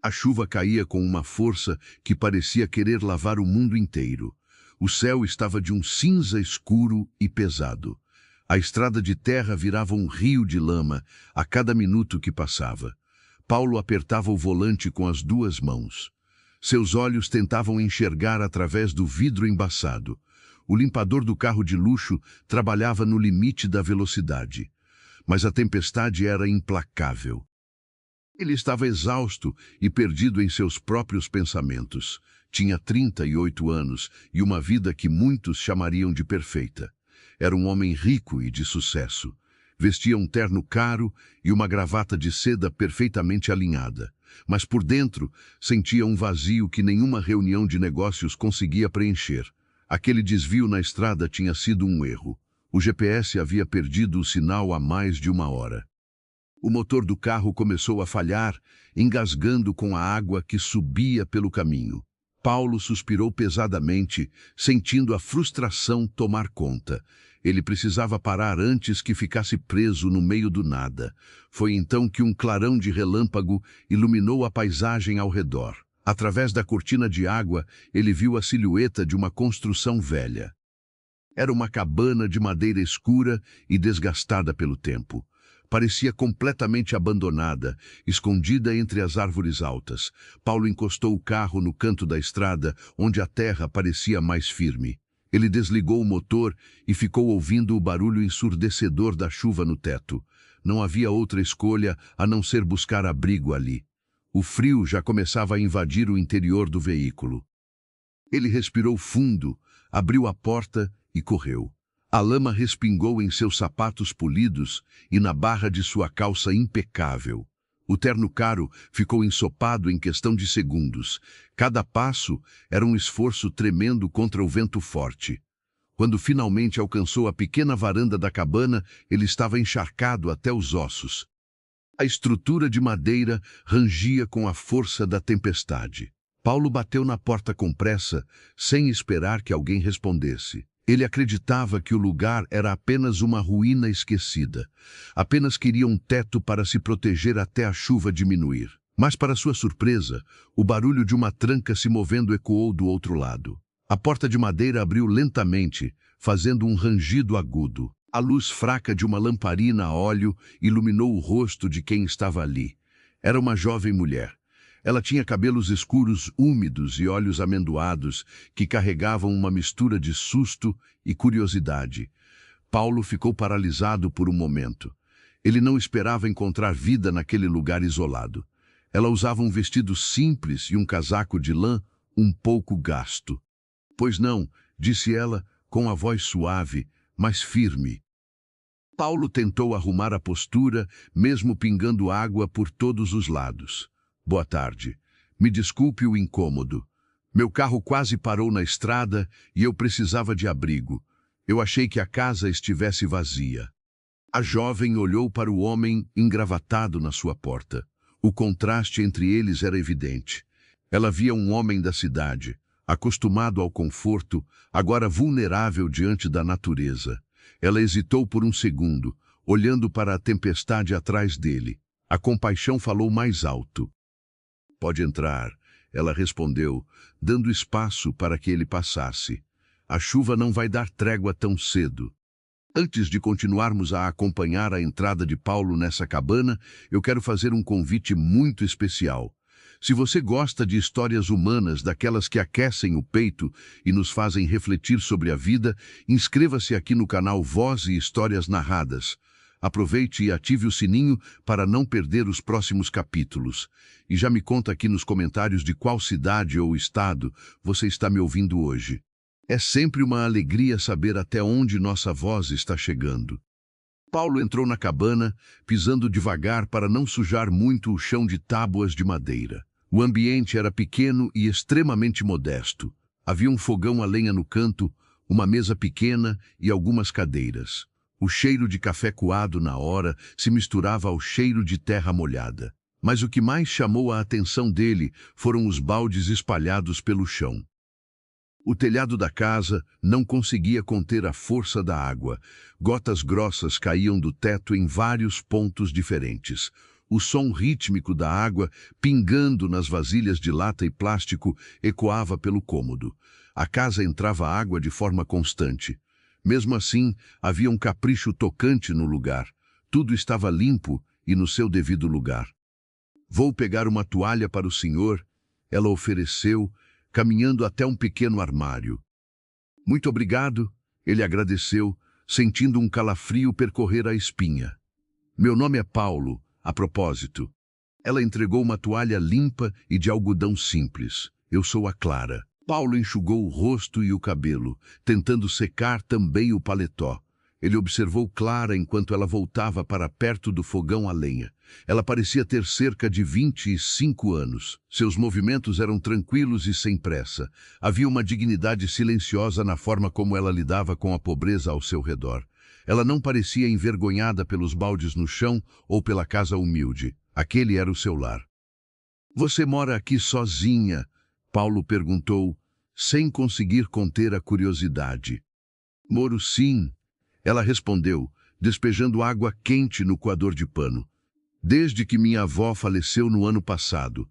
A chuva caía com uma força que parecia querer lavar o mundo inteiro. O céu estava de um cinza escuro e pesado. A estrada de terra virava um rio de lama a cada minuto que passava. Paulo apertava o volante com as duas mãos. Seus olhos tentavam enxergar através do vidro embaçado. O limpador do carro de luxo trabalhava no limite da velocidade. Mas a tempestade era implacável. Ele estava exausto e perdido em seus próprios pensamentos. Tinha 38 anos e uma vida que muitos chamariam de perfeita. Era um homem rico e de sucesso. Vestia um terno caro e uma gravata de seda perfeitamente alinhada. Mas por dentro sentia um vazio que nenhuma reunião de negócios conseguia preencher. Aquele desvio na estrada tinha sido um erro. O GPS havia perdido o sinal há mais de uma hora. O motor do carro começou a falhar, engasgando com a água que subia pelo caminho. Paulo suspirou pesadamente, sentindo a frustração tomar conta. Ele precisava parar antes que ficasse preso no meio do nada. Foi então que um clarão de relâmpago iluminou a paisagem ao redor. Através da cortina de água, ele viu a silhueta de uma construção velha. Era uma cabana de madeira escura e desgastada pelo tempo. Parecia completamente abandonada, escondida entre as árvores altas. Paulo encostou o carro no canto da estrada, onde a terra parecia mais firme. Ele desligou o motor e ficou ouvindo o barulho ensurdecedor da chuva no teto. Não havia outra escolha a não ser buscar abrigo ali. O frio já começava a invadir o interior do veículo. Ele respirou fundo, abriu a porta e correu. A lama respingou em seus sapatos polidos e na barra de sua calça impecável. O terno caro ficou ensopado em questão de segundos. Cada passo era um esforço tremendo contra o vento forte. Quando finalmente alcançou a pequena varanda da cabana, ele estava encharcado até os ossos. A estrutura de madeira rangia com a força da tempestade. Paulo bateu na porta com pressa, sem esperar que alguém respondesse. Ele acreditava que o lugar era apenas uma ruína esquecida. Apenas queria um teto para se proteger até a chuva diminuir. Mas, para sua surpresa, o barulho de uma tranca se movendo ecoou do outro lado. A porta de madeira abriu lentamente, fazendo um rangido agudo. A luz fraca de uma lamparina a óleo iluminou o rosto de quem estava ali. Era uma jovem mulher. Ela tinha cabelos escuros, úmidos e olhos amendoados, que carregavam uma mistura de susto e curiosidade. Paulo ficou paralisado por um momento. Ele não esperava encontrar vida naquele lugar isolado. Ela usava um vestido simples e um casaco de lã um pouco gasto. "Pois não", disse ela, com a voz suave, mas firme. Paulo tentou arrumar a postura, mesmo pingando água por todos os lados. "Boa tarde. Me desculpe o incômodo. Meu carro quase parou na estrada e eu precisava de abrigo. Eu achei que a casa estivesse vazia." A jovem olhou para o homem engravatado na sua porta. O contraste entre eles era evidente. Ela via um homem da cidade, acostumado ao conforto, agora vulnerável diante da natureza. Ela hesitou por um segundo, olhando para a tempestade atrás dele. A compaixão falou mais alto. "Pode entrar", ela respondeu, dando espaço para que ele passasse. "A chuva não vai dar trégua tão cedo." Antes de continuarmos a acompanhar a entrada de Paulo nessa cabana, eu quero fazer um convite muito especial. Se você gosta de histórias humanas, daquelas que aquecem o peito e nos fazem refletir sobre a vida, inscreva-se aqui no canal Voz e Histórias Narradas. Aproveite e ative o sininho para não perder os próximos capítulos. E já me conta aqui nos comentários de qual cidade ou estado você está me ouvindo hoje. É sempre uma alegria saber até onde nossa voz está chegando. Paulo entrou na cabana, pisando devagar para não sujar muito o chão de tábuas de madeira. O ambiente era pequeno e extremamente modesto. Havia um fogão a lenha no canto, uma mesa pequena e algumas cadeiras. O cheiro de café coado na hora se misturava ao cheiro de terra molhada. Mas o que mais chamou a atenção dele foram os baldes espalhados pelo chão. O telhado da casa não conseguia conter a força da água. Gotas grossas caíam do teto em vários pontos diferentes. O som rítmico da água, pingando nas vasilhas de lata e plástico, ecoava pelo cômodo. A casa entrava água de forma constante. Mesmo assim, havia um capricho tocante no lugar. Tudo estava limpo e no seu devido lugar. Vou pegar uma toalha para o senhor, ela ofereceu, caminhando até um pequeno armário. Muito obrigado, ele agradeceu, sentindo um calafrio percorrer a espinha. Meu nome é Paulo, a propósito. Ela entregou uma toalha limpa e de algodão simples. Eu sou a Clara. Paulo enxugou o rosto e o cabelo, tentando secar também o paletó. Ele observou Clara enquanto ela voltava para perto do fogão a lenha. Ela parecia ter cerca de 25 anos. Seus movimentos eram tranquilos e sem pressa. Havia uma dignidade silenciosa na forma como ela lidava com a pobreza ao seu redor. Ela não parecia envergonhada pelos baldes no chão ou pela casa humilde. Aquele era o seu lar. Você mora aqui sozinha? Paulo perguntou, sem conseguir conter a curiosidade. Moro sim. Ela respondeu, despejando água quente no coador de pano. Desde que minha avó faleceu no ano passado.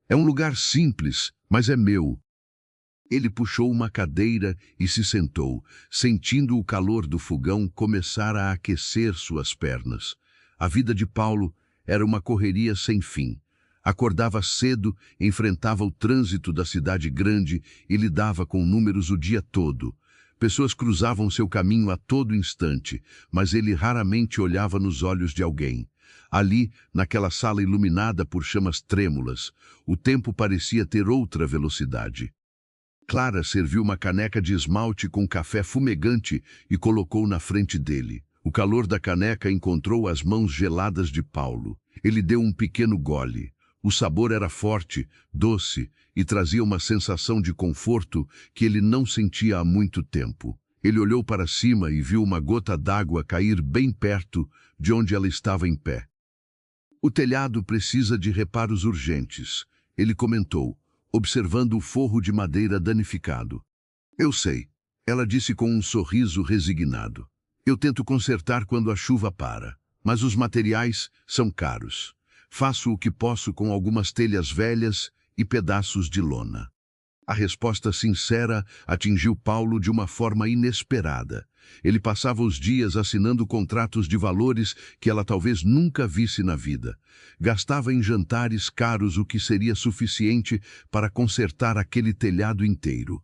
É um lugar simples, mas é meu. Ele puxou uma cadeira e se sentou, sentindo o calor do fogão começar a aquecer suas pernas. A vida de Paulo era uma correria sem fim. Acordava cedo, enfrentava o trânsito da cidade grande e lidava com números o dia todo. Pessoas cruzavam seu caminho a todo instante, mas ele raramente olhava nos olhos de alguém. Ali, naquela sala iluminada por chamas trêmulas, o tempo parecia ter outra velocidade. Clara serviu uma caneca de esmalte com café fumegante e colocou na frente dele. O calor da caneca encontrou as mãos geladas de Paulo. Ele deu um pequeno gole. O sabor era forte, doce e trazia uma sensação de conforto que ele não sentia há muito tempo. Ele olhou para cima e viu uma gota d'água cair bem perto de onde ela estava em pé. O telhado precisa de reparos urgentes, ele comentou, observando o forro de madeira danificado. Eu sei, ela disse com um sorriso resignado. Eu tento consertar quando a chuva para, mas os materiais são caros. Faço o que posso com algumas telhas velhas e pedaços de lona. A resposta sincera atingiu Paulo de uma forma inesperada. Ele passava os dias assinando contratos de valores que ela talvez nunca visse na vida. Gastava em jantares caros o que seria suficiente para consertar aquele telhado inteiro.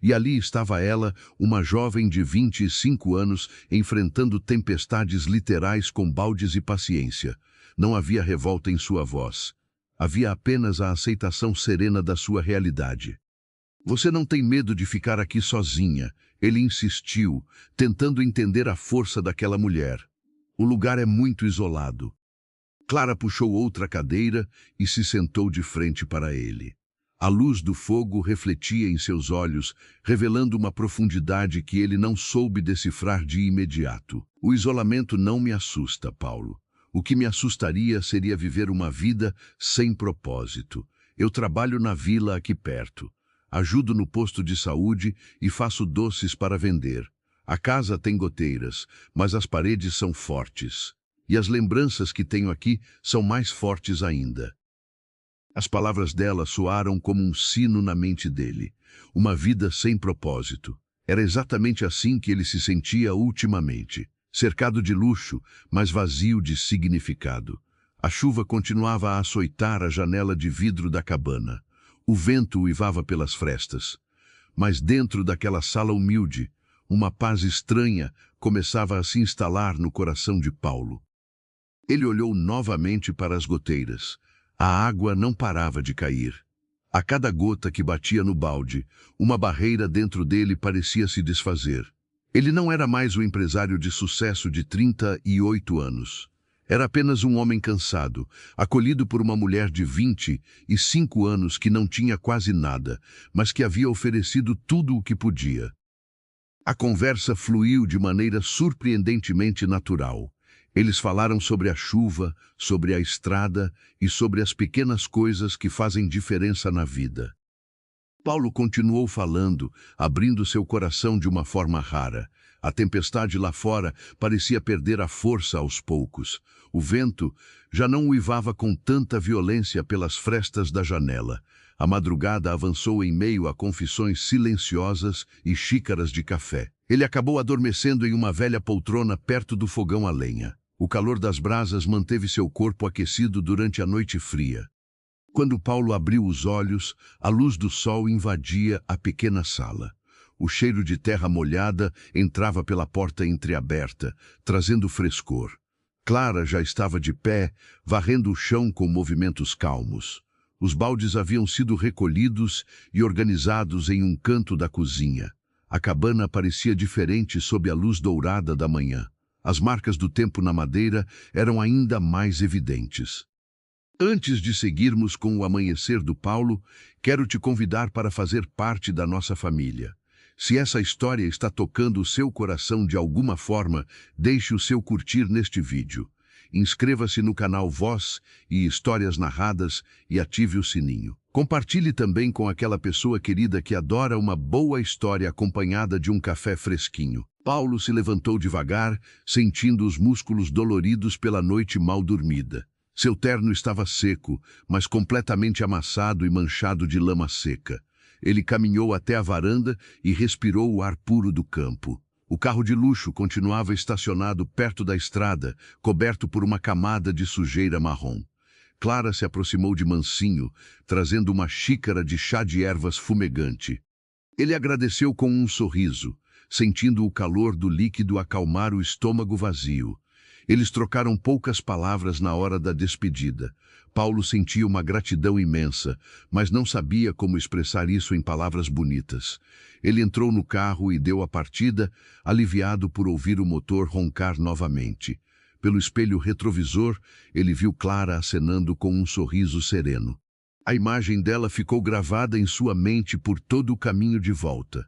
E ali estava ela, uma jovem de 25 anos, enfrentando tempestades literais com baldes e paciência. Não havia revolta em sua voz. Havia apenas a aceitação serena da sua realidade. Você não tem medo de ficar aqui sozinha, ele insistiu, tentando entender a força daquela mulher. O lugar é muito isolado. Clara puxou outra cadeira e se sentou de frente para ele. A luz do fogo refletia em seus olhos, revelando uma profundidade que ele não soube decifrar de imediato. O isolamento não me assusta, Paulo. O que me assustaria seria viver uma vida sem propósito. Eu trabalho na vila aqui perto. Ajudo no posto de saúde e faço doces para vender. A casa tem goteiras, mas as paredes são fortes. E as lembranças que tenho aqui são mais fortes ainda. As palavras dela soaram como um sino na mente dele. Uma vida sem propósito. Era exatamente assim que ele se sentia ultimamente. Cercado de luxo, mas vazio de significado. A chuva continuava a açoitar a janela de vidro da cabana. O vento uivava pelas frestas. Mas dentro daquela sala humilde, uma paz estranha começava a se instalar no coração de Paulo. Ele olhou novamente para as goteiras. A água não parava de cair. A cada gota que batia no balde, uma barreira dentro dele parecia se desfazer. Ele não era mais o empresário de sucesso de 38 anos. Era apenas um homem cansado, acolhido por uma mulher de 25 anos que não tinha quase nada, mas que havia oferecido tudo o que podia. A conversa fluiu de maneira surpreendentemente natural. Eles falaram sobre a chuva, sobre a estrada e sobre as pequenas coisas que fazem diferença na vida. Paulo continuou falando, abrindo seu coração de uma forma rara. A tempestade lá fora parecia perder a força aos poucos. O vento já não uivava com tanta violência pelas frestas da janela. A madrugada avançou em meio a confissões silenciosas e xícaras de café. Ele acabou adormecendo em uma velha poltrona perto do fogão a lenha. O calor das brasas manteve seu corpo aquecido durante a noite fria. Quando Paulo abriu os olhos, a luz do sol invadia a pequena sala. O cheiro de terra molhada entrava pela porta entreaberta, trazendo frescor. Clara já estava de pé, varrendo o chão com movimentos calmos. Os baldes haviam sido recolhidos e organizados em um canto da cozinha. A cabana parecia diferente sob a luz dourada da manhã. As marcas do tempo na madeira eram ainda mais evidentes. Antes de seguirmos com o amanhecer do Paulo, quero te convidar para fazer parte da nossa família. Se essa história está tocando o seu coração de alguma forma, deixe o seu curtir neste vídeo. Inscreva-se no canal Voz e Histórias Narradas e ative o sininho. Compartilhe também com aquela pessoa querida que adora uma boa história acompanhada de um café fresquinho. Paulo se levantou devagar, sentindo os músculos doloridos pela noite mal dormida. Seu terno estava seco, mas completamente amassado e manchado de lama seca. Ele caminhou até a varanda e respirou o ar puro do campo. O carro de luxo continuava estacionado perto da estrada, coberto por uma camada de sujeira marrom. Clara se aproximou de mansinho, trazendo uma xícara de chá de ervas fumegante. Ele agradeceu com um sorriso, sentindo o calor do líquido acalmar o estômago vazio. Eles trocaram poucas palavras na hora da despedida. Paulo sentia uma gratidão imensa, mas não sabia como expressar isso em palavras bonitas. Ele entrou no carro e deu a partida, aliviado por ouvir o motor roncar novamente. Pelo espelho retrovisor, ele viu Clara acenando com um sorriso sereno. A imagem dela ficou gravada em sua mente por todo o caminho de volta.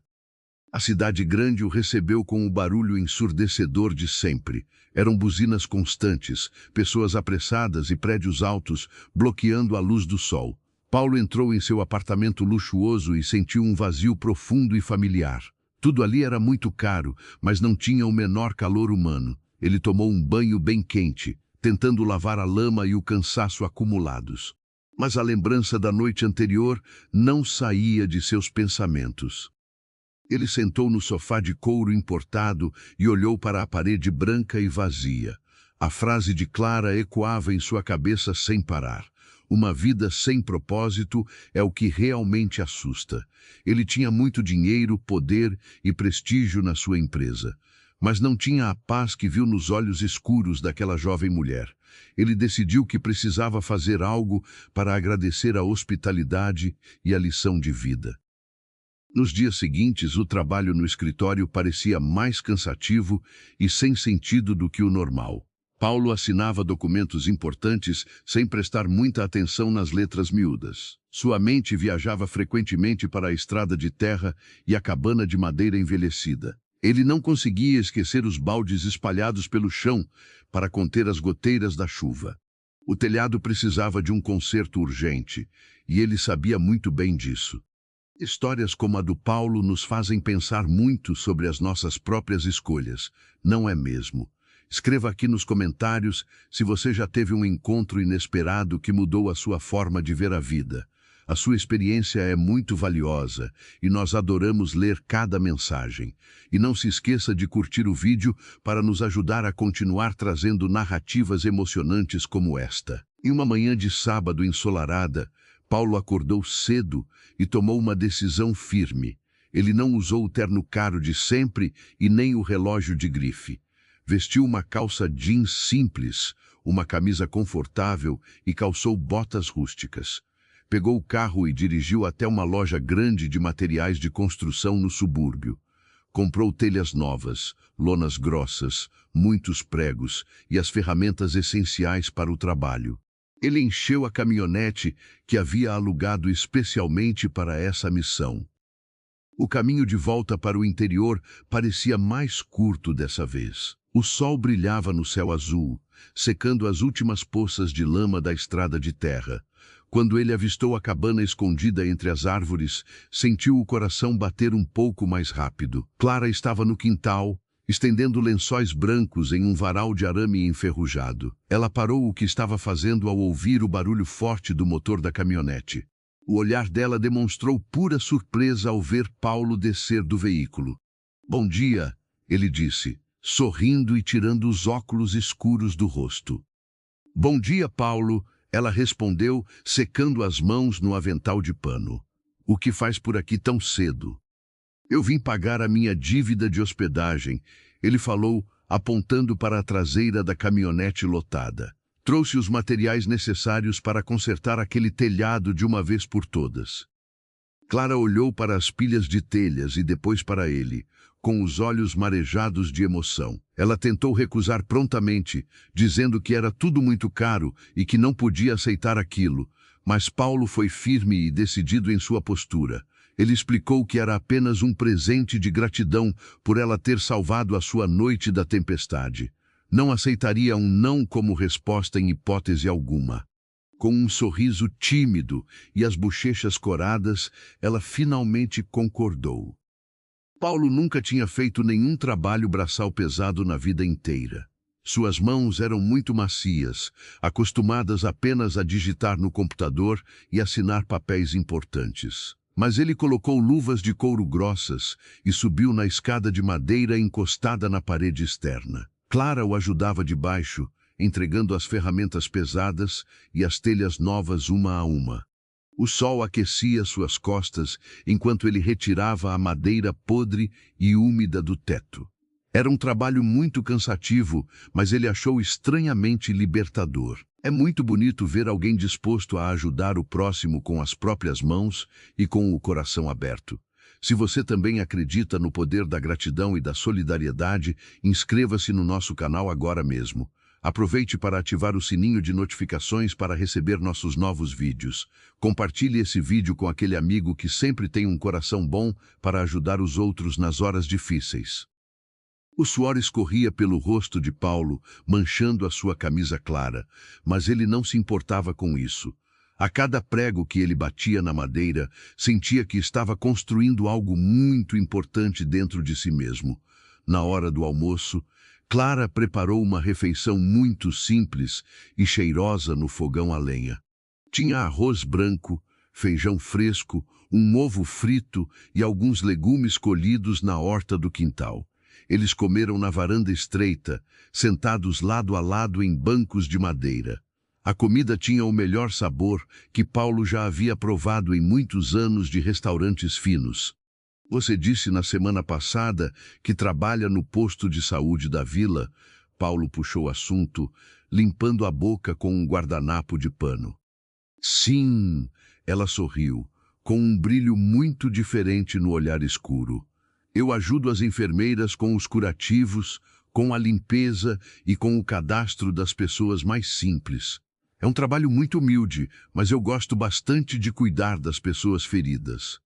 A cidade grande o recebeu com o barulho ensurdecedor de sempre. Eram buzinas constantes, pessoas apressadas e prédios altos bloqueando a luz do sol. Paulo entrou em seu apartamento luxuoso e sentiu um vazio profundo e familiar. Tudo ali era muito caro, mas não tinha o menor calor humano. Ele tomou um banho bem quente, tentando lavar a lama e o cansaço acumulados. Mas a lembrança da noite anterior não saía de seus pensamentos. Ele sentou no sofá de couro importado e olhou para a parede branca e vazia. A frase de Clara ecoava em sua cabeça sem parar. Uma vida sem propósito é o que realmente assusta. Ele tinha muito dinheiro, poder e prestígio na sua empresa, mas não tinha a paz que viu nos olhos escuros daquela jovem mulher. Ele decidiu que precisava fazer algo para agradecer a hospitalidade e a lição de vida. Nos dias seguintes, o trabalho no escritório parecia mais cansativo e sem sentido do que o normal. Paulo assinava documentos importantes sem prestar muita atenção nas letras miúdas. Sua mente viajava frequentemente para a estrada de terra e a cabana de madeira envelhecida. Ele não conseguia esquecer os baldes espalhados pelo chão para conter as goteiras da chuva. O telhado precisava de um conserto urgente, e ele sabia muito bem disso. Histórias como a do Paulo nos fazem pensar muito sobre as nossas próprias escolhas, não é mesmo? Escreva aqui nos comentários se você já teve um encontro inesperado que mudou a sua forma de ver a vida. A sua experiência é muito valiosa e nós adoramos ler cada mensagem. E não se esqueça de curtir o vídeo para nos ajudar a continuar trazendo narrativas emocionantes como esta. Em uma manhã de sábado ensolarada, Paulo acordou cedo e tomou uma decisão firme. Ele não usou o terno caro de sempre e nem o relógio de grife. Vestiu uma calça jeans simples, uma camisa confortável e calçou botas rústicas. Pegou o carro e dirigiu até uma loja grande de materiais de construção no subúrbio. Comprou telhas novas, lonas grossas, muitos pregos e as ferramentas essenciais para o trabalho. Ele encheu a caminhonete que havia alugado especialmente para essa missão. O caminho de volta para o interior parecia mais curto dessa vez. O sol brilhava no céu azul, secando as últimas poças de lama da estrada de terra. Quando ele avistou a cabana escondida entre as árvores, sentiu o coração bater um pouco mais rápido. Clara estava no quintal, estendendo lençóis brancos em um varal de arame enferrujado. Ela parou o que estava fazendo ao ouvir o barulho forte do motor da caminhonete. O olhar dela demonstrou pura surpresa ao ver Paulo descer do veículo. "Bom dia", ele disse, sorrindo e tirando os óculos escuros do rosto. "Bom dia, Paulo", ela respondeu, secando as mãos no avental de pano. "O que faz por aqui tão cedo?" "Eu vim pagar a minha dívida de hospedagem", ele falou, apontando para a traseira da caminhonete lotada. "Trouxe os materiais necessários para consertar aquele telhado de uma vez por todas." Clara olhou para as pilhas de telhas e depois para ele, com os olhos marejados de emoção. Ela tentou recusar prontamente, dizendo que era tudo muito caro e que não podia aceitar aquilo, mas Paulo foi firme e decidido em sua postura. Ele explicou que era apenas um presente de gratidão por ela ter salvado a sua noite da tempestade. Não aceitaria um não como resposta em hipótese alguma. Com um sorriso tímido e as bochechas coradas, ela finalmente concordou. Paulo nunca tinha feito nenhum trabalho braçal pesado na vida inteira. Suas mãos eram muito macias, acostumadas apenas a digitar no computador e assinar papéis importantes. Mas ele colocou luvas de couro grossas e subiu na escada de madeira encostada na parede externa. Clara o ajudava de baixo, entregando as ferramentas pesadas e as telhas novas uma a uma. O sol aquecia suas costas enquanto ele retirava a madeira podre e úmida do teto. Era um trabalho muito cansativo, mas ele achou estranhamente libertador. É muito bonito ver alguém disposto a ajudar o próximo com as próprias mãos e com o coração aberto. Se você também acredita no poder da gratidão e da solidariedade, inscreva-se no nosso canal agora mesmo. Aproveite para ativar o sininho de notificações para receber nossos novos vídeos. Compartilhe esse vídeo com aquele amigo que sempre tem um coração bom para ajudar os outros nas horas difíceis. O suor escorria pelo rosto de Paulo, manchando a sua camisa clara, mas ele não se importava com isso. A cada prego que ele batia na madeira, sentia que estava construindo algo muito importante dentro de si mesmo. Na hora do almoço, Clara preparou uma refeição muito simples e cheirosa no fogão a lenha. Tinha arroz branco, feijão fresco, um ovo frito e alguns legumes colhidos na horta do quintal. Eles comeram na varanda estreita, sentados lado a lado em bancos de madeira. A comida tinha o melhor sabor que Paulo já havia provado em muitos anos de restaurantes finos. "Você disse na semana passada que trabalha no posto de saúde da vila", Paulo puxou o assunto, limpando a boca com um guardanapo de pano. "Sim", ela sorriu, com um brilho muito diferente no olhar escuro. "Eu ajudo as enfermeiras com os curativos, com a limpeza e com o cadastro das pessoas mais simples. É um trabalho muito humilde, mas eu gosto bastante de cuidar das pessoas feridas."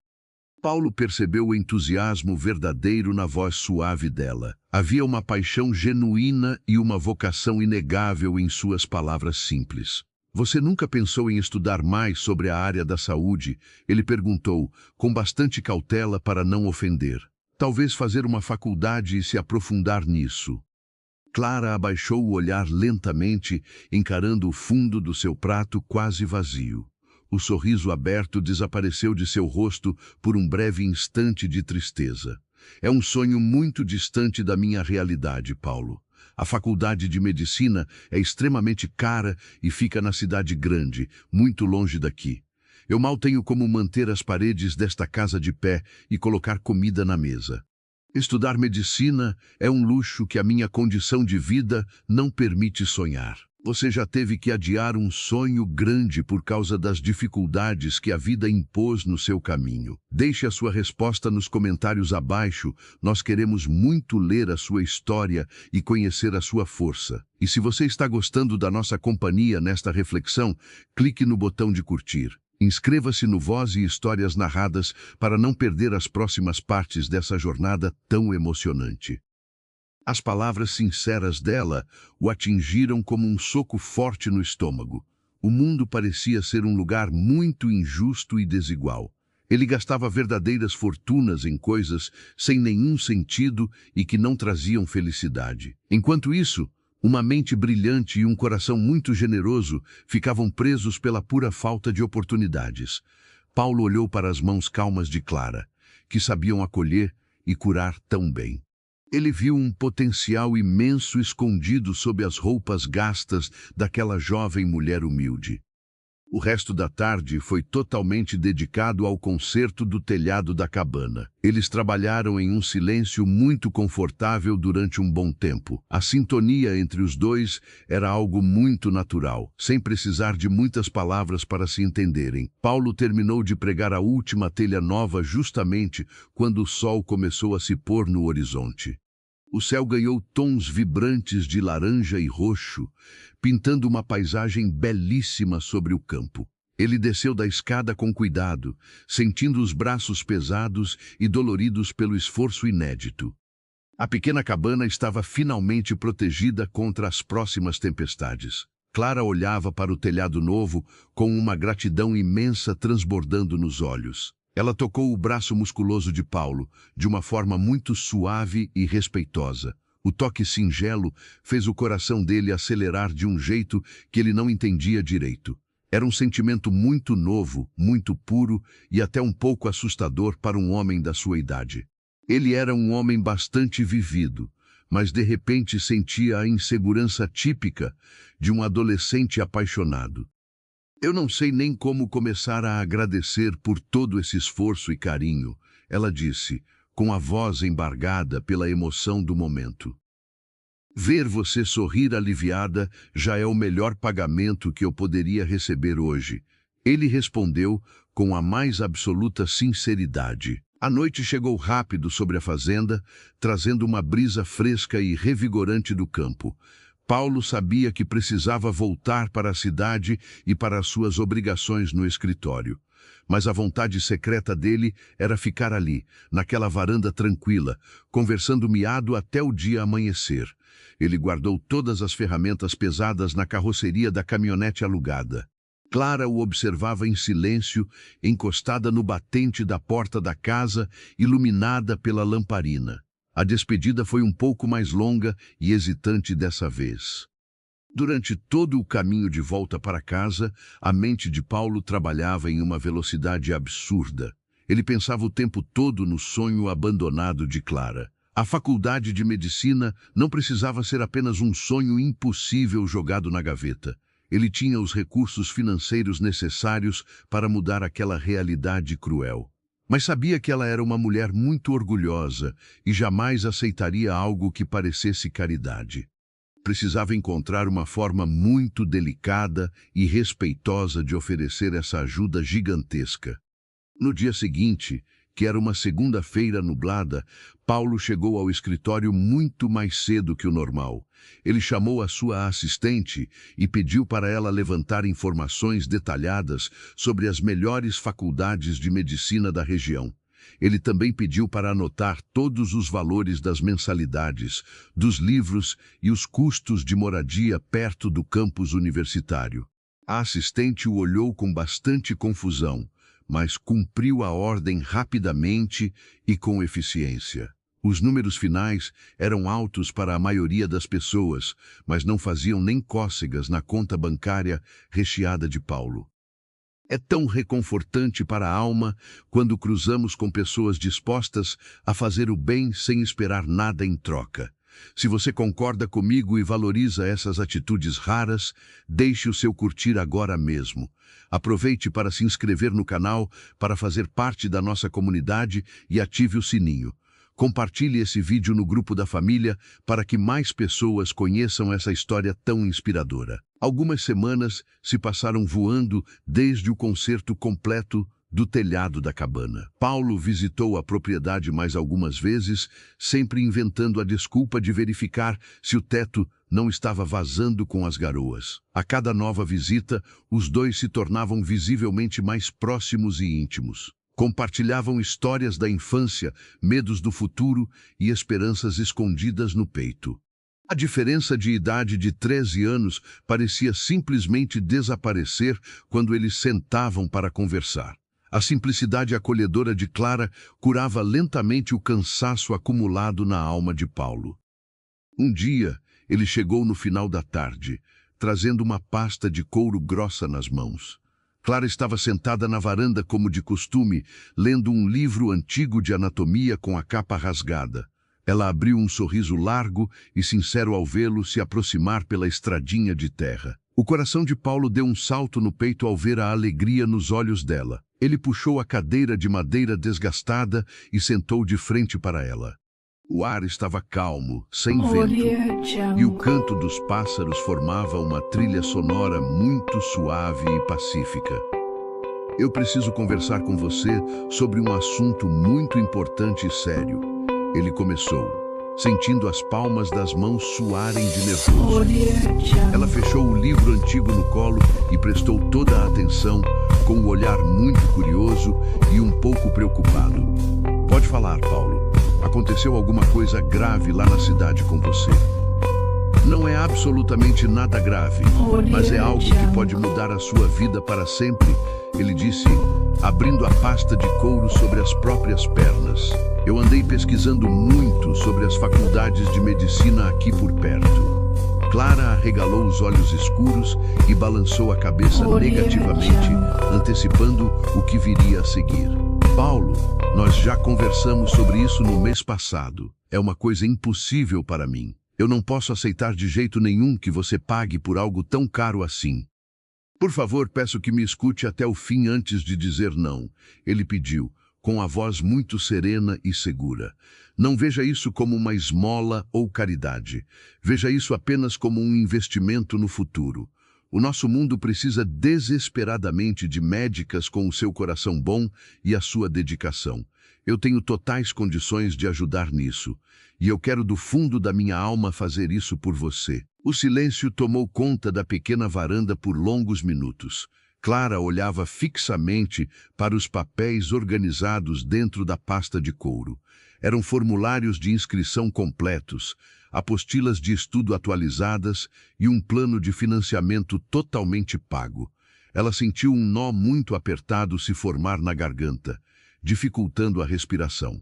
Paulo percebeu o entusiasmo verdadeiro na voz suave dela. Havia uma paixão genuína e uma vocação inegável em suas palavras simples. "Você nunca pensou em estudar mais sobre a área da saúde?", ele perguntou, com bastante cautela para não ofender. "Talvez fazer uma faculdade e se aprofundar nisso." Clara abaixou o olhar lentamente, encarando o fundo do seu prato quase vazio. O sorriso aberto desapareceu de seu rosto por um breve instante de tristeza. "É um sonho muito distante da minha realidade, Paulo. A faculdade de medicina é extremamente cara e fica na cidade grande, muito longe daqui. Eu mal tenho como manter as paredes desta casa de pé e colocar comida na mesa. Estudar medicina é um luxo que a minha condição de vida não permite sonhar. Você já teve que adiar um sonho grande por causa das dificuldades que a vida impôs no seu caminho. Deixe a sua resposta nos comentários abaixo, nós queremos muito ler a sua história e conhecer a sua força. E se você está gostando da nossa companhia nesta reflexão, clique no botão de curtir. Inscreva-se no Voz e Histórias Narradas para não perder as próximas partes dessa jornada tão emocionante. As palavras sinceras dela o atingiram como um soco forte no estômago. O mundo parecia ser um lugar muito injusto e desigual. Ele gastava verdadeiras fortunas em coisas sem nenhum sentido e que não traziam felicidade. Enquanto isso, uma mente brilhante e um coração muito generoso ficavam presos pela pura falta de oportunidades. Paulo olhou para as mãos calmas de Clara, que sabiam acolher e curar tão bem. Ele viu um potencial imenso escondido sob as roupas gastas daquela jovem mulher humilde. O resto da tarde foi totalmente dedicado ao conserto do telhado da cabana. Eles trabalharam em um silêncio muito confortável durante um bom tempo. A sintonia entre os dois era algo muito natural, sem precisar de muitas palavras para se entenderem. Paulo terminou de pregar a última telha nova justamente quando o sol começou a se pôr no horizonte. O céu ganhou tons vibrantes de laranja e roxo, pintando uma paisagem belíssima sobre o campo. Ele desceu da escada com cuidado, sentindo os braços pesados e doloridos pelo esforço inédito. A pequena cabana estava finalmente protegida contra as próximas tempestades. Clara olhava para o telhado novo com uma gratidão imensa transbordando nos olhos. Ela tocou o braço musculoso de Paulo, de uma forma muito suave e respeitosa. O toque singelo fez o coração dele acelerar de um jeito que ele não entendia direito. Era um sentimento muito novo, muito puro e até um pouco assustador para um homem da sua idade. Ele era um homem bastante vivido, mas de repente sentia a insegurança típica de um adolescente apaixonado. Eu não sei nem como começar a agradecer por todo esse esforço e carinho, ela disse, com a voz embargada pela emoção do momento. Ver você sorrir aliviada já é o melhor pagamento que eu poderia receber hoje. Ele respondeu com a mais absoluta sinceridade. A noite chegou rápido sobre a fazenda, trazendo uma brisa fresca e revigorante do campo. Paulo sabia que precisava voltar para a cidade e para as suas obrigações no escritório. Mas a vontade secreta dele era ficar ali, naquela varanda tranquila, conversando miado até o dia amanhecer. Ele guardou todas as ferramentas pesadas na carroceria da caminhonete alugada. Clara o observava em silêncio, encostada no batente da porta da casa, iluminada pela lamparina. A despedida foi um pouco mais longa e hesitante dessa vez. Durante todo o caminho de volta para casa, a mente de Paulo trabalhava em uma velocidade absurda. Ele pensava o tempo todo no sonho abandonado de Clara. A faculdade de medicina não precisava ser apenas um sonho impossível jogado na gaveta. Ele tinha os recursos financeiros necessários para mudar aquela realidade cruel. Mas sabia que ela era uma mulher muito orgulhosa e jamais aceitaria algo que parecesse caridade. Precisava encontrar uma forma muito delicada e respeitosa de oferecer essa ajuda gigantesca. No dia seguinte, que era uma segunda-feira nublada, Paulo chegou ao escritório muito mais cedo que o normal. Ele chamou a sua assistente e pediu para ela levantar informações detalhadas sobre as melhores faculdades de medicina da região. Ele também pediu para anotar todos os valores das mensalidades, dos livros e os custos de moradia perto do campus universitário. A assistente o olhou com bastante confusão, mas cumpriu a ordem rapidamente e com eficiência. Os números finais eram altos para a maioria das pessoas, mas não faziam nem cócegas na conta bancária recheada de Paulo. É tão reconfortante para a alma quando cruzamos com pessoas dispostas a fazer o bem sem esperar nada em troca. Se você concorda comigo e valoriza essas atitudes raras, deixe o seu curtir agora mesmo. Aproveite para se inscrever no canal, para fazer parte da nossa comunidade e ative o sininho. Compartilhe esse vídeo no grupo da família para que mais pessoas conheçam essa história tão inspiradora. Algumas semanas se passaram voando desde o concerto completo do telhado da cabana. Paulo visitou a propriedade mais algumas vezes, sempre inventando a desculpa de verificar se o teto não estava vazando com as garoas. A cada nova visita, os dois se tornavam visivelmente mais próximos e íntimos. Compartilhavam histórias da infância, medos do futuro e esperanças escondidas no peito. A diferença de idade de 13 anos parecia simplesmente desaparecer quando eles sentavam para conversar. A simplicidade acolhedora de Clara curava lentamente o cansaço acumulado na alma de Paulo. Um dia, ele chegou no final da tarde, trazendo uma pasta de couro grossa nas mãos. Clara estava sentada na varanda como de costume, lendo um livro antigo de anatomia com a capa rasgada. Ela abriu um sorriso largo e sincero ao vê-lo se aproximar pela estradinha de terra. O coração de Paulo deu um salto no peito ao ver a alegria nos olhos dela. Ele puxou a cadeira de madeira desgastada e sentou de frente para ela. O ar estava calmo, sem vento, e o canto dos pássaros formava uma trilha sonora muito suave e pacífica. Eu preciso conversar com você sobre um assunto muito importante e sério. Ele começou, sentindo as palmas das mãos suarem de nervoso. Ela fechou o livro antigo no colo e prestou toda a atenção, com um olhar muito curioso e um pouco preocupado. Pode falar, Paulo. Aconteceu alguma coisa grave lá na cidade com você? Não é absolutamente nada grave, mas é algo que pode mudar a sua vida para sempre, ele disse, abrindo a pasta de couro sobre as próprias pernas. Eu andei pesquisando muito sobre as faculdades de medicina aqui por perto. Clara arregalou os olhos escuros e balançou a cabeça negativamente, antecipando o que viria a seguir. Paulo, nós já conversamos sobre isso no mês passado. É uma coisa impossível para mim. Eu não posso aceitar de jeito nenhum que você pague por algo tão caro assim. Por favor, peço que me escute até o fim antes de dizer não, ele pediu, com a voz muito serena e segura. Não veja isso como uma esmola ou caridade. Veja isso apenas como um investimento no futuro. O nosso mundo precisa desesperadamente de médicas com o seu coração bom e a sua dedicação. Eu tenho totais condições de ajudar nisso, e eu quero do fundo da minha alma fazer isso por você. O silêncio tomou conta da pequena varanda por longos minutos. Clara olhava fixamente para os papéis organizados dentro da pasta de couro. Eram formulários de inscrição completos, apostilas de estudo atualizadas e um plano de financiamento totalmente pago. Ela sentiu um nó muito apertado se formar na garganta, dificultando a respiração.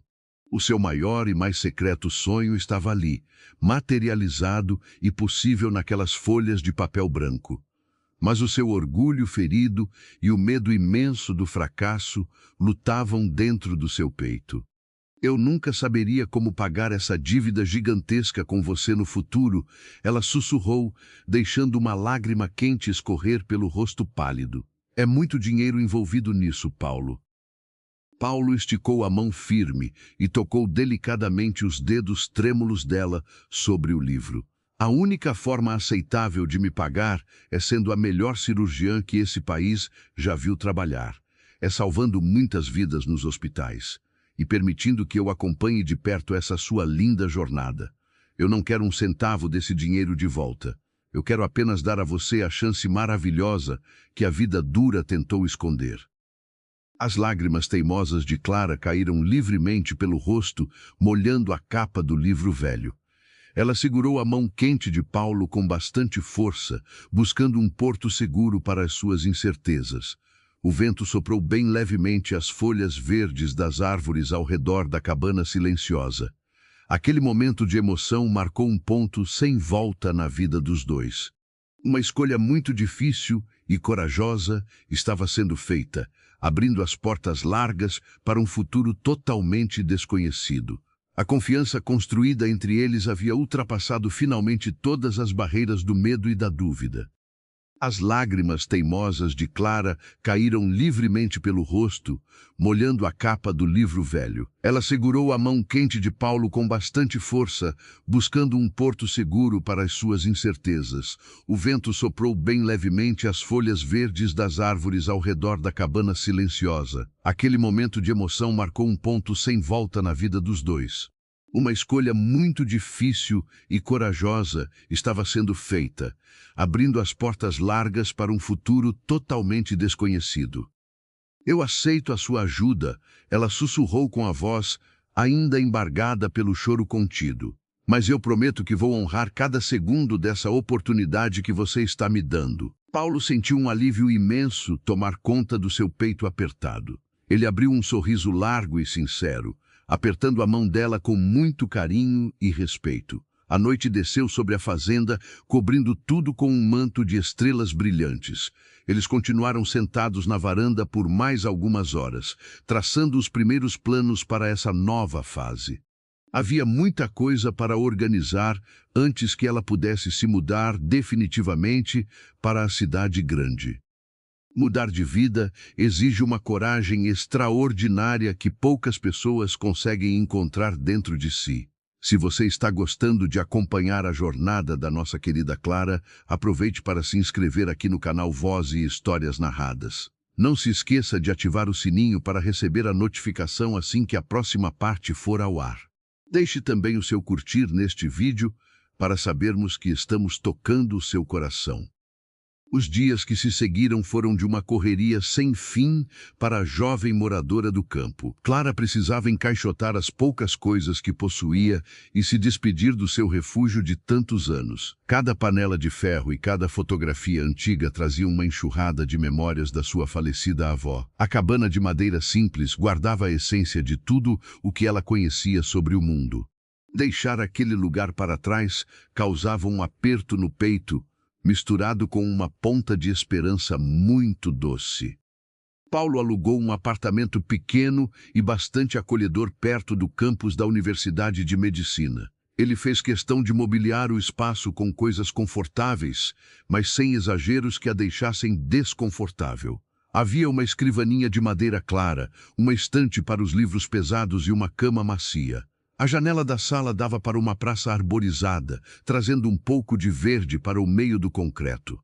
O seu maior e mais secreto sonho estava ali, materializado e possível naquelas folhas de papel branco. Mas o seu orgulho ferido e o medo imenso do fracasso lutavam dentro do seu peito. Eu nunca saberia como pagar essa dívida gigantesca com você no futuro, ela sussurrou, deixando uma lágrima quente escorrer pelo rosto pálido. É muito dinheiro envolvido nisso, Paulo. Paulo esticou a mão firme e tocou delicadamente os dedos trêmulos dela sobre o livro. A única forma aceitável de me pagar é sendo a melhor cirurgiã que esse país já viu trabalhar. É salvando muitas vidas nos hospitais e permitindo que eu acompanhe de perto essa sua linda jornada. Eu não quero um centavo desse dinheiro de volta. Eu quero apenas dar a você a chance maravilhosa que a vida dura tentou esconder. As lágrimas teimosas de Clara caíram livremente pelo rosto, molhando a capa do livro velho. Ela segurou a mão quente de Paulo com bastante força, buscando um porto seguro para as suas incertezas. O vento soprou bem levemente as folhas verdes das árvores ao redor da cabana silenciosa. Aquele momento de emoção marcou um ponto sem volta na vida dos dois. Uma escolha muito difícil e corajosa estava sendo feita, abrindo as portas largas para um futuro totalmente desconhecido. A confiança construída entre eles havia ultrapassado finalmente todas as barreiras do medo e da dúvida. As lágrimas teimosas de Clara caíram livremente pelo rosto, molhando a capa do livro velho. Ela segurou a mão quente de Paulo com bastante força, buscando um porto seguro para as suas incertezas. O vento soprou bem levemente as folhas verdes das árvores ao redor da cabana silenciosa. Aquele momento de emoção marcou um ponto sem volta na vida dos dois. Uma escolha muito difícil e corajosa estava sendo feita, abrindo as portas largas para um futuro totalmente desconhecido. Eu aceito a sua ajuda, ela sussurrou com a voz, ainda embargada pelo choro contido. Mas eu prometo que vou honrar cada segundo dessa oportunidade que você está me dando. Paulo sentiu um alívio imenso tomar conta do seu peito apertado. Ele abriu um sorriso largo e sincero, apertando a mão dela com muito carinho e respeito. A noite desceu sobre a fazenda, cobrindo tudo com um manto de estrelas brilhantes. Eles continuaram sentados na varanda por mais algumas horas, traçando os primeiros planos para essa nova fase. Havia muita coisa para organizar antes que ela pudesse se mudar definitivamente para a cidade grande. Mudar de vida exige uma coragem extraordinária que poucas pessoas conseguem encontrar dentro de si. Se você está gostando de acompanhar a jornada da nossa querida Clara, aproveite para se inscrever aqui no canal Voz e Histórias Narradas. Não se esqueça de ativar o sininho para receber a notificação assim que a próxima parte for ao ar. Deixe também o seu curtir neste vídeo para sabermos que estamos tocando o seu coração. Os dias que se seguiram foram de uma correria sem fim para a jovem moradora do campo. Clara precisava encaixotar as poucas coisas que possuía e se despedir do seu refúgio de tantos anos. Cada panela de ferro e cada fotografia antiga traziam uma enxurrada de memórias da sua falecida avó. A cabana de madeira simples guardava a essência de tudo o que ela conhecia sobre o mundo. Deixar aquele lugar para trás causava um aperto no peito, misturado com uma ponta de esperança muito doce. Paulo alugou um apartamento pequeno e bastante acolhedor perto do campus da Universidade de Medicina. Ele fez questão de mobiliar o espaço com coisas confortáveis, mas sem exageros que a deixassem desconfortável. Havia uma escrivaninha de madeira clara, uma estante para os livros pesados e uma cama macia. A janela da sala dava para uma praça arborizada, trazendo um pouco de verde para o meio do concreto.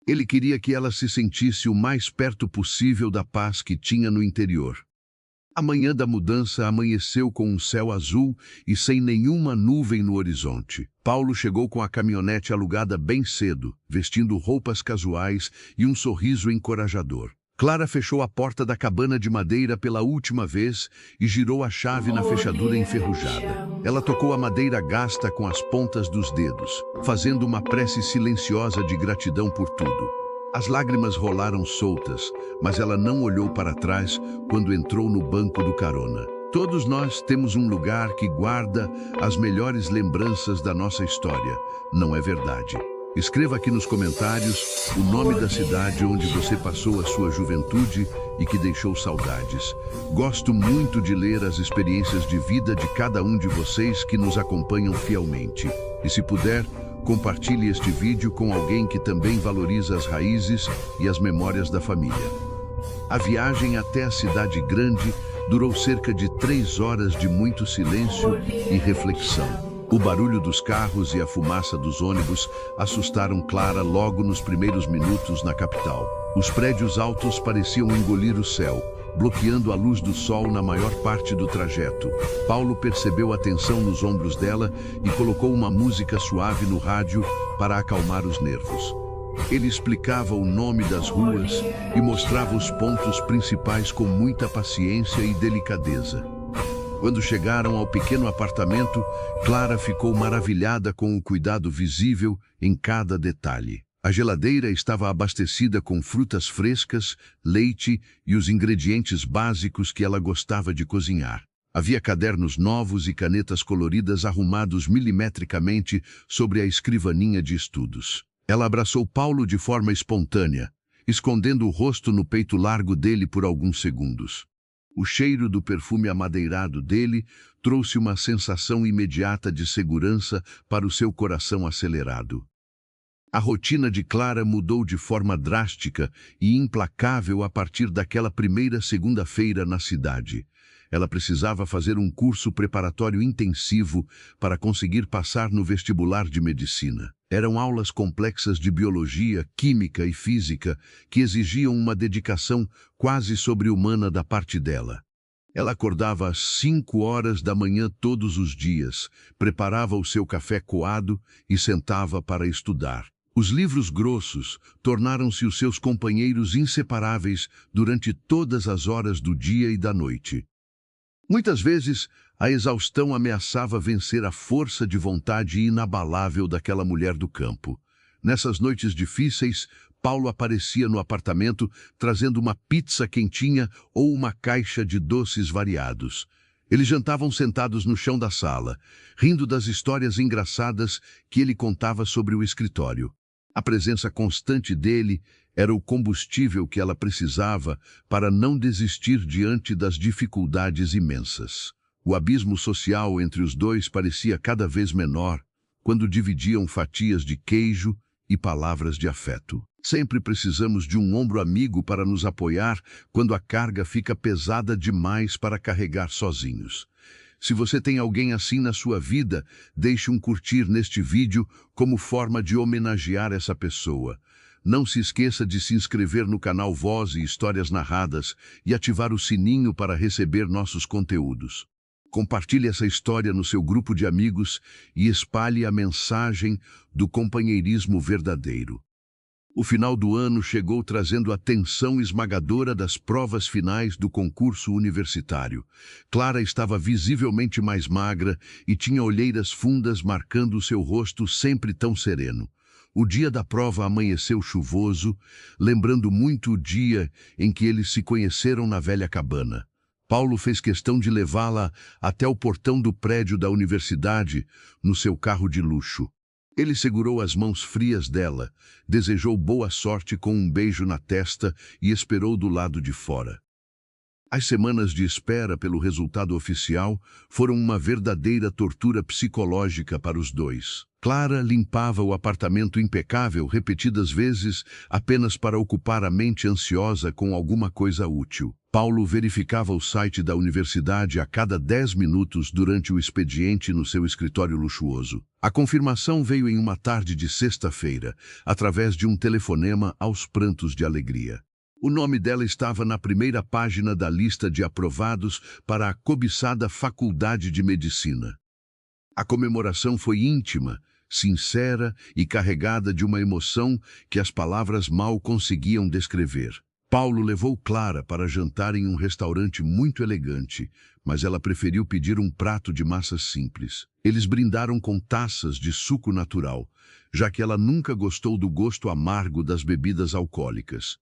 Ele queria que ela se sentisse o mais perto possível da paz que tinha no interior. A manhã da mudança amanheceu com um céu azul e sem nenhuma nuvem no horizonte. Paulo chegou com a caminhonete alugada bem cedo, vestindo roupas casuais e um sorriso encorajador. Clara fechou a porta da cabana de madeira pela última vez e girou a chave na fechadura enferrujada. Ela tocou a madeira gasta com as pontas dos dedos, fazendo uma prece silenciosa de gratidão por tudo. As lágrimas rolaram soltas, mas ela não olhou para trás quando entrou no banco do carona. Todos nós temos um lugar que guarda as melhores lembranças da nossa história, não é verdade? Escreva aqui nos comentários o nome da cidade onde você passou a sua juventude e que deixou saudades. Gosto muito de ler as experiências de vida de cada um de vocês que nos acompanham fielmente. E se puder, compartilhe este vídeo com alguém que também valoriza as raízes e as memórias da família. A viagem até a cidade grande durou cerca de 3 horas de muito silêncio e reflexão. O barulho dos carros e a fumaça dos ônibus assustaram Clara logo nos primeiros minutos na capital. Os prédios altos pareciam engolir o céu, bloqueando a luz do sol na maior parte do trajeto. Paulo percebeu a tensão nos ombros dela e colocou uma música suave no rádio para acalmar os nervos. Ele explicava o nome das ruas e mostrava os pontos principais com muita paciência e delicadeza. Quando chegaram ao pequeno apartamento, Clara ficou maravilhada com o cuidado visível em cada detalhe. A geladeira estava abastecida com frutas frescas, leite e os ingredientes básicos que ela gostava de cozinhar. Havia cadernos novos e canetas coloridas arrumados milimetricamente sobre a escrivaninha de estudos. Ela abraçou Paulo de forma espontânea, escondendo o rosto no peito largo dele por alguns segundos. O cheiro do perfume amadeirado dele trouxe uma sensação imediata de segurança para o seu coração acelerado. A rotina de Clara mudou de forma drástica e implacável a partir daquela primeira segunda-feira na cidade. Ela precisava fazer um curso preparatório intensivo para conseguir passar no vestibular de medicina. Eram aulas complexas de biologia, química e física que exigiam uma dedicação quase sobre-humana da parte dela. Ela acordava às 5 horas da manhã todos os dias, preparava o seu café coado e sentava para estudar. Os livros grossos tornaram-se os seus companheiros inseparáveis durante todas as horas do dia e da noite. Muitas vezes, a exaustão ameaçava vencer a força de vontade inabalável daquela mulher do campo. Nessas noites difíceis, Paulo aparecia no apartamento trazendo uma pizza quentinha ou uma caixa de doces variados. Eles jantavam sentados no chão da sala, rindo das histórias engraçadas que ele contava sobre o escritório. A presença constante dele era o combustível que ela precisava para não desistir diante das dificuldades imensas. O abismo social entre os dois parecia cada vez menor quando dividiam fatias de queijo e palavras de afeto. Sempre precisamos de um ombro amigo para nos apoiar quando a carga fica pesada demais para carregar sozinhos. Se você tem alguém assim na sua vida, deixe um curtir neste vídeo como forma de homenagear essa pessoa. Não se esqueça de se inscrever no canal Voz e Histórias Narradas e ativar o sininho para receber nossos conteúdos. Compartilhe essa história no seu grupo de amigos e espalhe a mensagem do companheirismo verdadeiro. O final do ano chegou trazendo a tensão esmagadora das provas finais do concurso universitário. Clara estava visivelmente mais magra e tinha olheiras fundas marcando seu rosto sempre tão sereno. O dia da prova amanheceu chuvoso, lembrando muito o dia em que eles se conheceram na velha cabana. Paulo fez questão de levá-la até o portão do prédio da universidade no seu carro de luxo. Ele segurou as mãos frias dela, desejou boa sorte com um beijo na testa e esperou do lado de fora. As semanas de espera pelo resultado oficial foram uma verdadeira tortura psicológica para os dois. Clara limpava o apartamento impecável repetidas vezes apenas para ocupar a mente ansiosa com alguma coisa útil. Paulo verificava o site da universidade a cada 10 minutos durante o expediente no seu escritório luxuoso. A confirmação veio em uma tarde de sexta-feira, através de um telefonema aos prantos de alegria. O nome dela estava na primeira página da lista de aprovados para a cobiçada Faculdade de Medicina. A comemoração foi íntima, sincera e carregada de uma emoção que as palavras mal conseguiam descrever. Paulo levou Clara para jantar em um restaurante muito elegante, mas ela preferiu pedir um prato de massas simples. Eles brindaram com taças de suco natural, já que ela nunca gostou do gosto amargo das bebidas alcoólicas.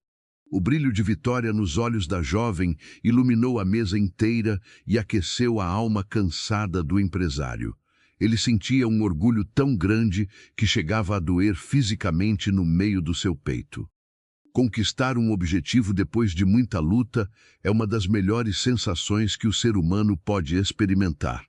O brilho de vitória nos olhos da jovem iluminou a mesa inteira e aqueceu a alma cansada do empresário. Ele sentia um orgulho tão grande que chegava a doer fisicamente no meio do seu peito. Conquistar um objetivo depois de muita luta é uma das melhores sensações que o ser humano pode experimentar.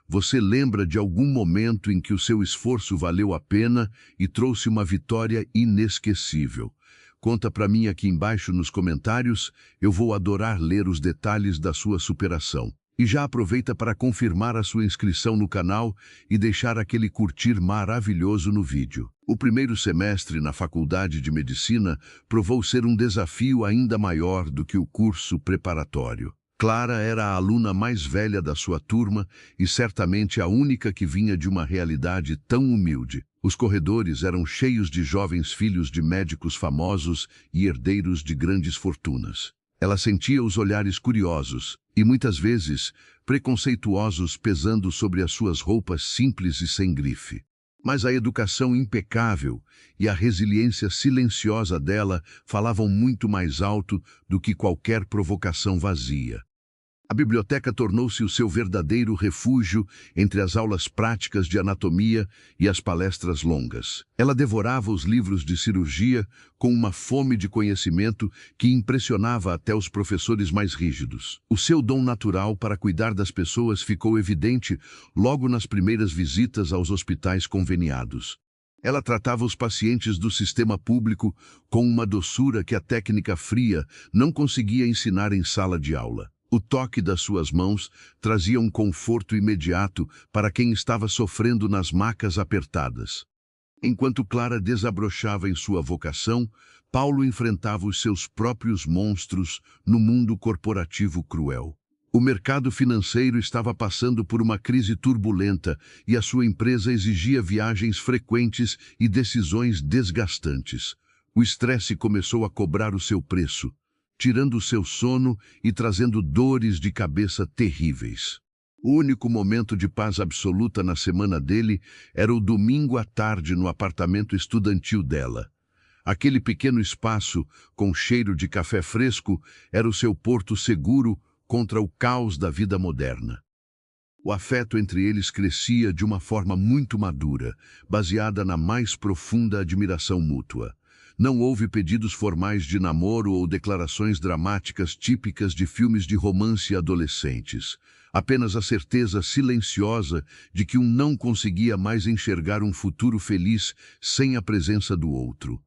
Você lembra de algum momento em que o seu esforço valeu a pena e trouxe uma vitória inesquecível? Conta para mim aqui embaixo nos comentários, eu vou adorar ler os detalhes da sua superação. E já aproveita para confirmar a sua inscrição no canal e deixar aquele curtir maravilhoso no vídeo. O primeiro semestre na Faculdade de Medicina provou ser um desafio ainda maior do que o curso preparatório. Clara era a aluna mais velha da sua turma e certamente a única que vinha de uma realidade tão humilde. Os corredores eram cheios de jovens filhos de médicos famosos e herdeiros de grandes fortunas. Ela sentia os olhares curiosos e, muitas vezes, preconceituosos pesando sobre as suas roupas simples e sem grife. Mas a educação impecável e a resiliência silenciosa dela falavam muito mais alto do que qualquer provocação vazia. A biblioteca tornou-se o seu verdadeiro refúgio entre as aulas práticas de anatomia e as palestras longas. Ela devorava os livros de cirurgia com uma fome de conhecimento que impressionava até os professores mais rígidos. O seu dom natural para cuidar das pessoas ficou evidente logo nas primeiras visitas aos hospitais conveniados. Ela tratava os pacientes do sistema público com uma doçura que a técnica fria não conseguia ensinar em sala de aula. O toque das suas mãos trazia um conforto imediato para quem estava sofrendo nas macas apertadas. Enquanto Clara desabrochava em sua vocação, Paulo enfrentava os seus próprios monstros no mundo corporativo cruel. O mercado financeiro estava passando por uma crise turbulenta e a sua empresa exigia viagens frequentes e decisões desgastantes. O estresse começou a cobrar o seu preço, tirando o seu sono e trazendo dores de cabeça terríveis. O único momento de paz absoluta na semana dele era o domingo à tarde no apartamento estudantil dela. Aquele pequeno espaço, com cheiro de café fresco, era o seu porto seguro contra o caos da vida moderna. O afeto entre eles crescia de uma forma muito madura, baseada na mais profunda admiração mútua. Não houve pedidos formais de namoro ou declarações dramáticas típicas de filmes de romance adolescentes. Apenas a certeza silenciosa de que um não conseguia mais enxergar um futuro feliz sem a presença do outro.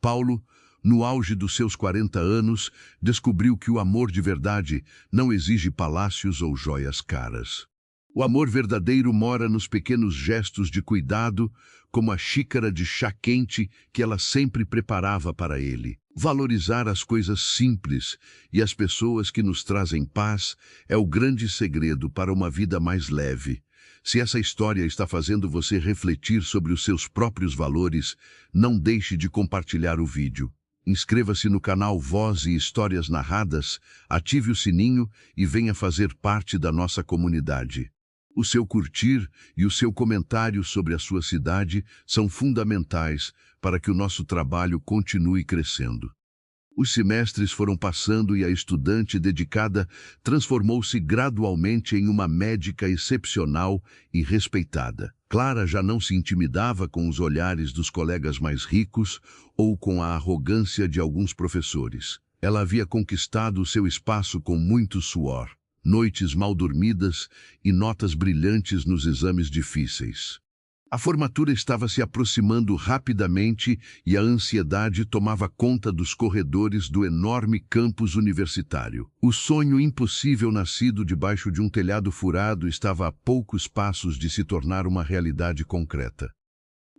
Paulo, no auge dos seus 40 anos, descobriu que o amor de verdade não exige palácios ou joias caras. O amor verdadeiro mora nos pequenos gestos de cuidado, como a xícara de chá quente que ela sempre preparava para ele. Valorizar as coisas simples e as pessoas que nos trazem paz é o grande segredo para uma vida mais leve. Se essa história está fazendo você refletir sobre os seus próprios valores, não deixe de compartilhar o vídeo. Inscreva-se no canal Voz e Histórias Narradas, ative o sininho e venha fazer parte da nossa comunidade. O seu curtir e o seu comentário sobre a sua cidade são fundamentais para que o nosso trabalho continue crescendo. Os semestres foram passando e a estudante dedicada transformou-se gradualmente em uma médica excepcional e respeitada. Clara já não se intimidava com os olhares dos colegas mais ricos ou com a arrogância de alguns professores. Ela havia conquistado o seu espaço com muito suor, noites mal dormidas e notas brilhantes nos exames difíceis. A formatura estava se aproximando rapidamente e a ansiedade tomava conta dos corredores do enorme campus universitário. O sonho impossível nascido debaixo de um telhado furado estava a poucos passos de se tornar uma realidade concreta.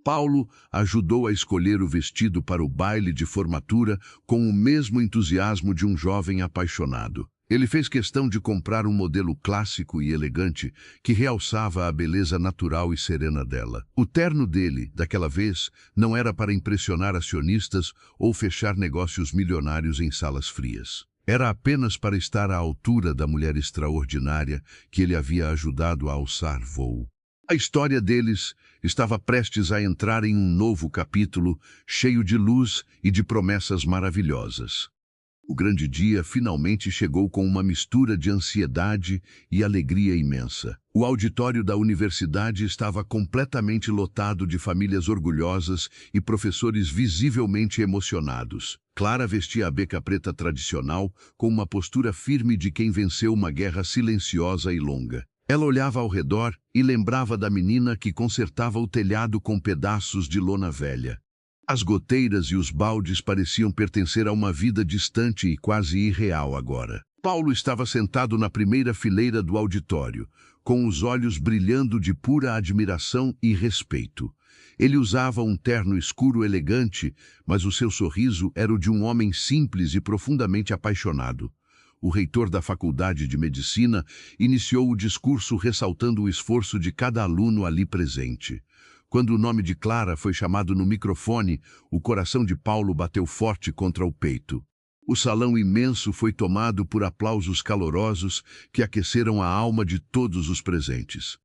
Paulo ajudou a escolher o vestido para o baile de formatura com o mesmo entusiasmo de um jovem apaixonado. Ele fez questão de comprar um modelo clássico e elegante que realçava a beleza natural e serena dela. O terno dele, daquela vez, não era para impressionar acionistas ou fechar negócios milionários em salas frias. Era apenas para estar à altura da mulher extraordinária que ele havia ajudado a alçar voo. A história deles estava prestes a entrar em um novo capítulo, cheio de luz e de promessas maravilhosas. O grande dia finalmente chegou com uma mistura de ansiedade e alegria imensa. O auditório da universidade estava completamente lotado de famílias orgulhosas e professores visivelmente emocionados. Clara vestia a beca preta tradicional, com uma postura firme de quem venceu uma guerra silenciosa e longa. Ela olhava ao redor e lembrava da menina que consertava o telhado com pedaços de lona velha. As goteiras e os baldes pareciam pertencer a uma vida distante e quase irreal agora. Paulo estava sentado na primeira fileira do auditório, com os olhos brilhando de pura admiração e respeito. Ele usava um terno escuro elegante, mas o seu sorriso era o de um homem simples e profundamente apaixonado. O reitor da Faculdade de Medicina iniciou o discurso ressaltando o esforço de cada aluno ali presente. Quando o nome de Clara foi chamado no microfone, o coração de Paulo bateu forte contra o peito. O salão imenso foi tomado por aplausos calorosos que aqueceram a alma de todos os presentes.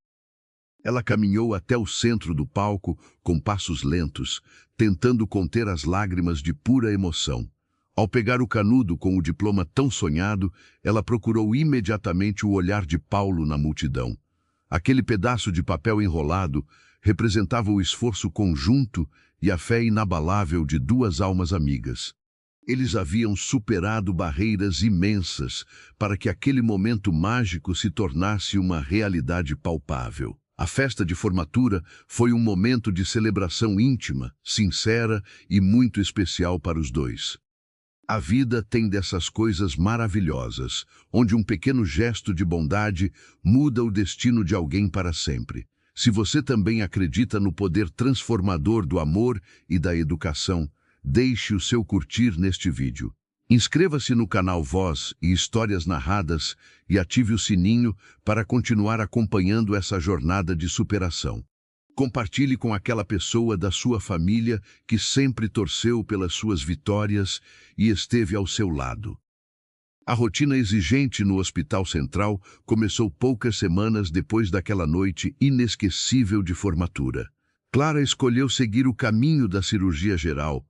Ela caminhou até o centro do palco com passos lentos, tentando conter as lágrimas de pura emoção. Ao pegar o canudo com o diploma tão sonhado, ela procurou imediatamente o olhar de Paulo na multidão. Aquele pedaço de papel enrolado representava o esforço conjunto e a fé inabalável de duas almas amigas. Eles haviam superado barreiras imensas para que aquele momento mágico se tornasse uma realidade palpável. A festa de formatura foi um momento de celebração íntima, sincera e muito especial para os dois. A vida tem dessas coisas maravilhosas, onde um pequeno gesto de bondade muda o destino de alguém para sempre. Se você também acredita no poder transformador do amor e da educação, deixe o seu curtir neste vídeo. Inscreva-se no canal Voz e Histórias Narradas e ative o sininho para continuar acompanhando essa jornada de superação. Compartilhe com aquela pessoa da sua família que sempre torceu pelas suas vitórias e esteve ao seu lado. A rotina exigente no Hospital Central começou poucas semanas depois daquela noite inesquecível de formatura. Clara escolheu seguir o caminho da cirurgia geral,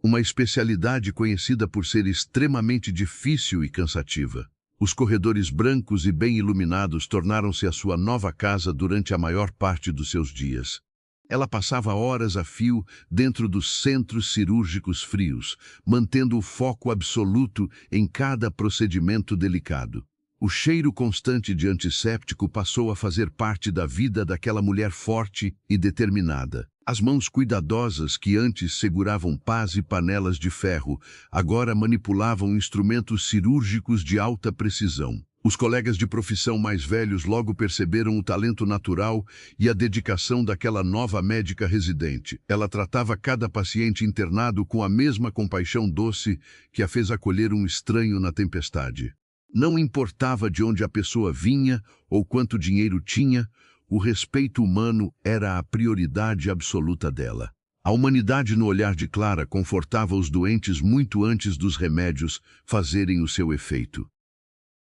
uma especialidade conhecida por ser extremamente difícil e cansativa. Os corredores brancos e bem iluminados tornaram-se a sua nova casa durante a maior parte dos seus dias. Ela passava horas a fio dentro dos centros cirúrgicos frios, mantendo o foco absoluto em cada procedimento delicado. O cheiro constante de antisséptico passou a fazer parte da vida daquela mulher forte e determinada. As mãos cuidadosas que antes seguravam pás e panelas de ferro, agora manipulavam instrumentos cirúrgicos de alta precisão. Os colegas de profissão mais velhos logo perceberam o talento natural e a dedicação daquela nova médica residente. Ela tratava cada paciente internado com a mesma compaixão doce que a fez acolher um estranho na tempestade. Não importava de onde a pessoa vinha ou quanto dinheiro tinha, o respeito humano era a prioridade absoluta dela. A humanidade no olhar de Clara confortava os doentes muito antes dos remédios fazerem o seu efeito.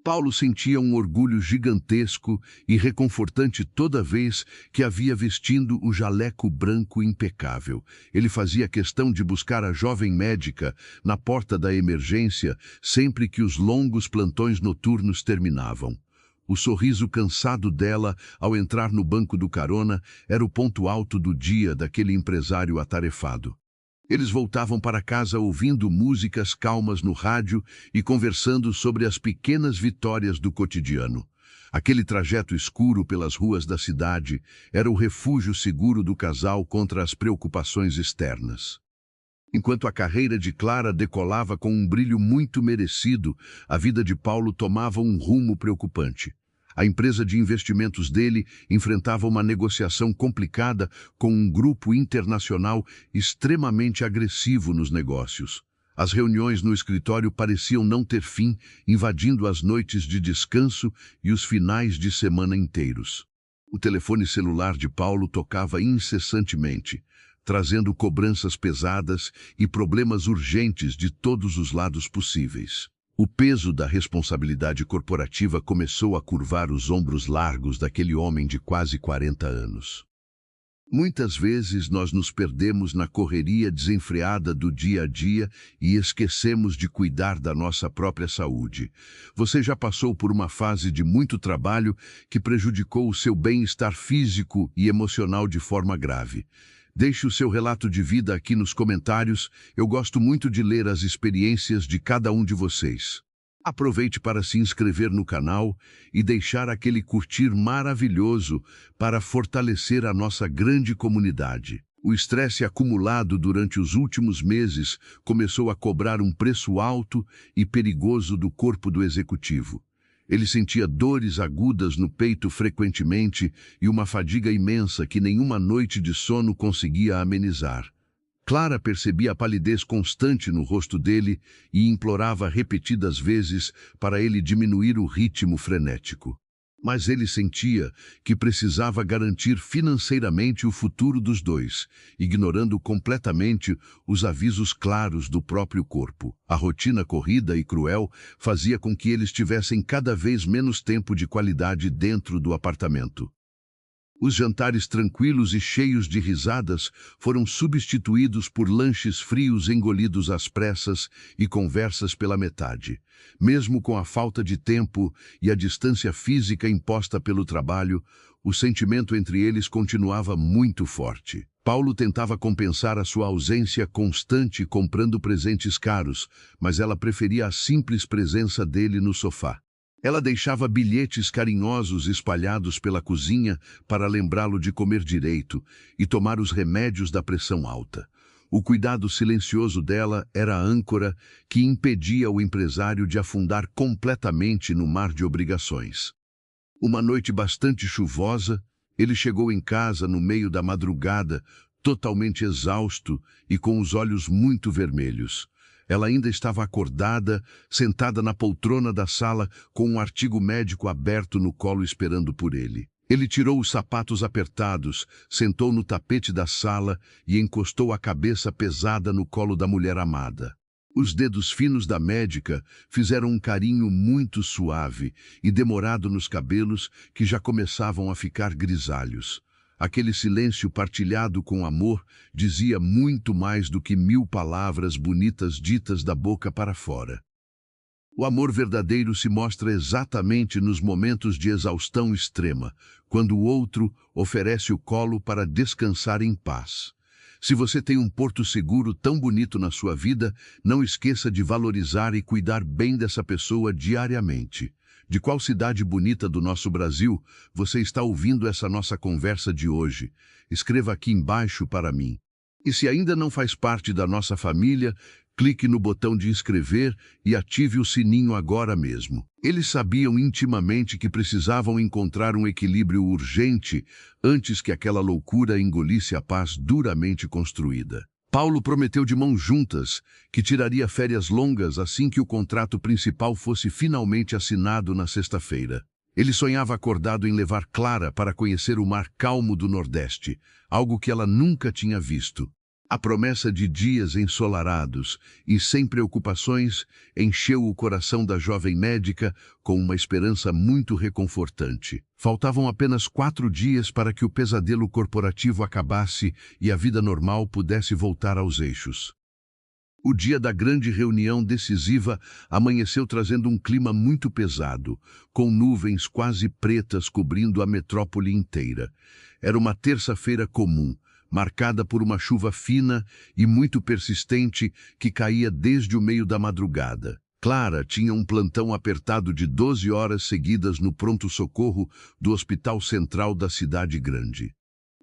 Paulo sentia um orgulho gigantesco e reconfortante toda vez que a via vestindo o jaleco branco impecável. Ele fazia questão de buscar a jovem médica na porta da emergência sempre que os longos plantões noturnos terminavam. O sorriso cansado dela ao entrar no banco do carona era o ponto alto do dia daquele empresário atarefado. Eles voltavam para casa ouvindo músicas calmas no rádio e conversando sobre as pequenas vitórias do cotidiano. Aquele trajeto escuro pelas ruas da cidade era o refúgio seguro do casal contra as preocupações externas. Enquanto a carreira de Clara decolava com um brilho muito merecido, a vida de Paulo tomava um rumo preocupante. A empresa de investimentos dele enfrentava uma negociação complicada com um grupo internacional extremamente agressivo nos negócios. As reuniões no escritório pareciam não ter fim, invadindo as noites de descanso e os finais de semana inteiros. O telefone celular de Paulo tocava incessantemente, trazendo cobranças pesadas e problemas urgentes de todos os lados possíveis. O peso da responsabilidade corporativa começou a curvar os ombros largos daquele homem de quase 40 anos. Muitas vezes nós nos perdemos na correria desenfreada do dia a dia e esquecemos de cuidar da nossa própria saúde. Você já passou por uma fase de muito trabalho que prejudicou o seu bem-estar físico e emocional de forma grave. Deixe o seu relato de vida aqui nos comentários. Eu gosto muito de ler as experiências de cada um de vocês. Aproveite para se inscrever no canal e deixar aquele curtir maravilhoso para fortalecer a nossa grande comunidade. O estresse acumulado durante os últimos meses começou a cobrar um preço alto e perigoso do corpo do executivo. Ele sentia dores agudas no peito frequentemente e uma fadiga imensa que nenhuma noite de sono conseguia amenizar. Clara percebia a palidez constante no rosto dele e implorava repetidas vezes para ele diminuir o ritmo frenético. Mas ele sentia que precisava garantir financeiramente o futuro dos dois, ignorando completamente os avisos claros do próprio corpo. A rotina corrida e cruel fazia com que eles tivessem cada vez menos tempo de qualidade dentro do apartamento. Os jantares tranquilos e cheios de risadas foram substituídos por lanches frios engolidos às pressas e conversas pela metade. Mesmo com a falta de tempo e a distância física imposta pelo trabalho, o sentimento entre eles continuava muito forte. Paulo tentava compensar a sua ausência constante comprando presentes caros, mas ela preferia a simples presença dele no sofá. Ela deixava bilhetes carinhosos espalhados pela cozinha para lembrá-lo de comer direito e tomar os remédios da pressão alta. O cuidado silencioso dela era a âncora que impedia o empresário de afundar completamente no mar de obrigações. Uma noite bastante chuvosa, ele chegou em casa no meio da madrugada, totalmente exausto e com os olhos muito vermelhos. Ela ainda estava acordada, sentada na poltrona da sala, com um artigo médico aberto no colo esperando por ele. Ele tirou os sapatos apertados, sentou no tapete da sala e encostou a cabeça pesada no colo da mulher amada. Os dedos finos da médica fizeram um carinho muito suave e demorado nos cabelos que já começavam a ficar grisalhos. Aquele silêncio partilhado com amor dizia muito mais do que 1000 palavras bonitas ditas da boca para fora. O amor verdadeiro se mostra exatamente nos momentos de exaustão extrema, quando o outro oferece o colo para descansar em paz. Se você tem um porto seguro tão bonito na sua vida, não esqueça de valorizar e cuidar bem dessa pessoa diariamente. De qual cidade bonita do nosso Brasil você está ouvindo essa nossa conversa de hoje? Escreva aqui embaixo para mim. E se ainda não faz parte da nossa família, clique no botão de inscrever e ative o sininho agora mesmo. Eles sabiam intimamente que precisavam encontrar um equilíbrio urgente antes que aquela loucura engolisse a paz duramente construída. Paulo prometeu de mãos juntas que tiraria férias longas assim que o contrato principal fosse finalmente assinado na sexta-feira. Ele sonhava acordado em levar Clara para conhecer o mar calmo do Nordeste, algo que ela nunca tinha visto. A promessa de dias ensolarados e sem preocupações encheu o coração da jovem médica com uma esperança muito reconfortante. Faltavam apenas 4 dias para que o pesadelo corporativo acabasse e a vida normal pudesse voltar aos eixos. O dia da grande reunião decisiva amanheceu trazendo um clima muito pesado, com nuvens quase pretas cobrindo a metrópole inteira. Era uma terça-feira comum, marcada por uma chuva fina e muito persistente que caía desde o meio da madrugada. Clara tinha um plantão apertado de 12 horas seguidas no pronto-socorro do Hospital Central da cidade grande.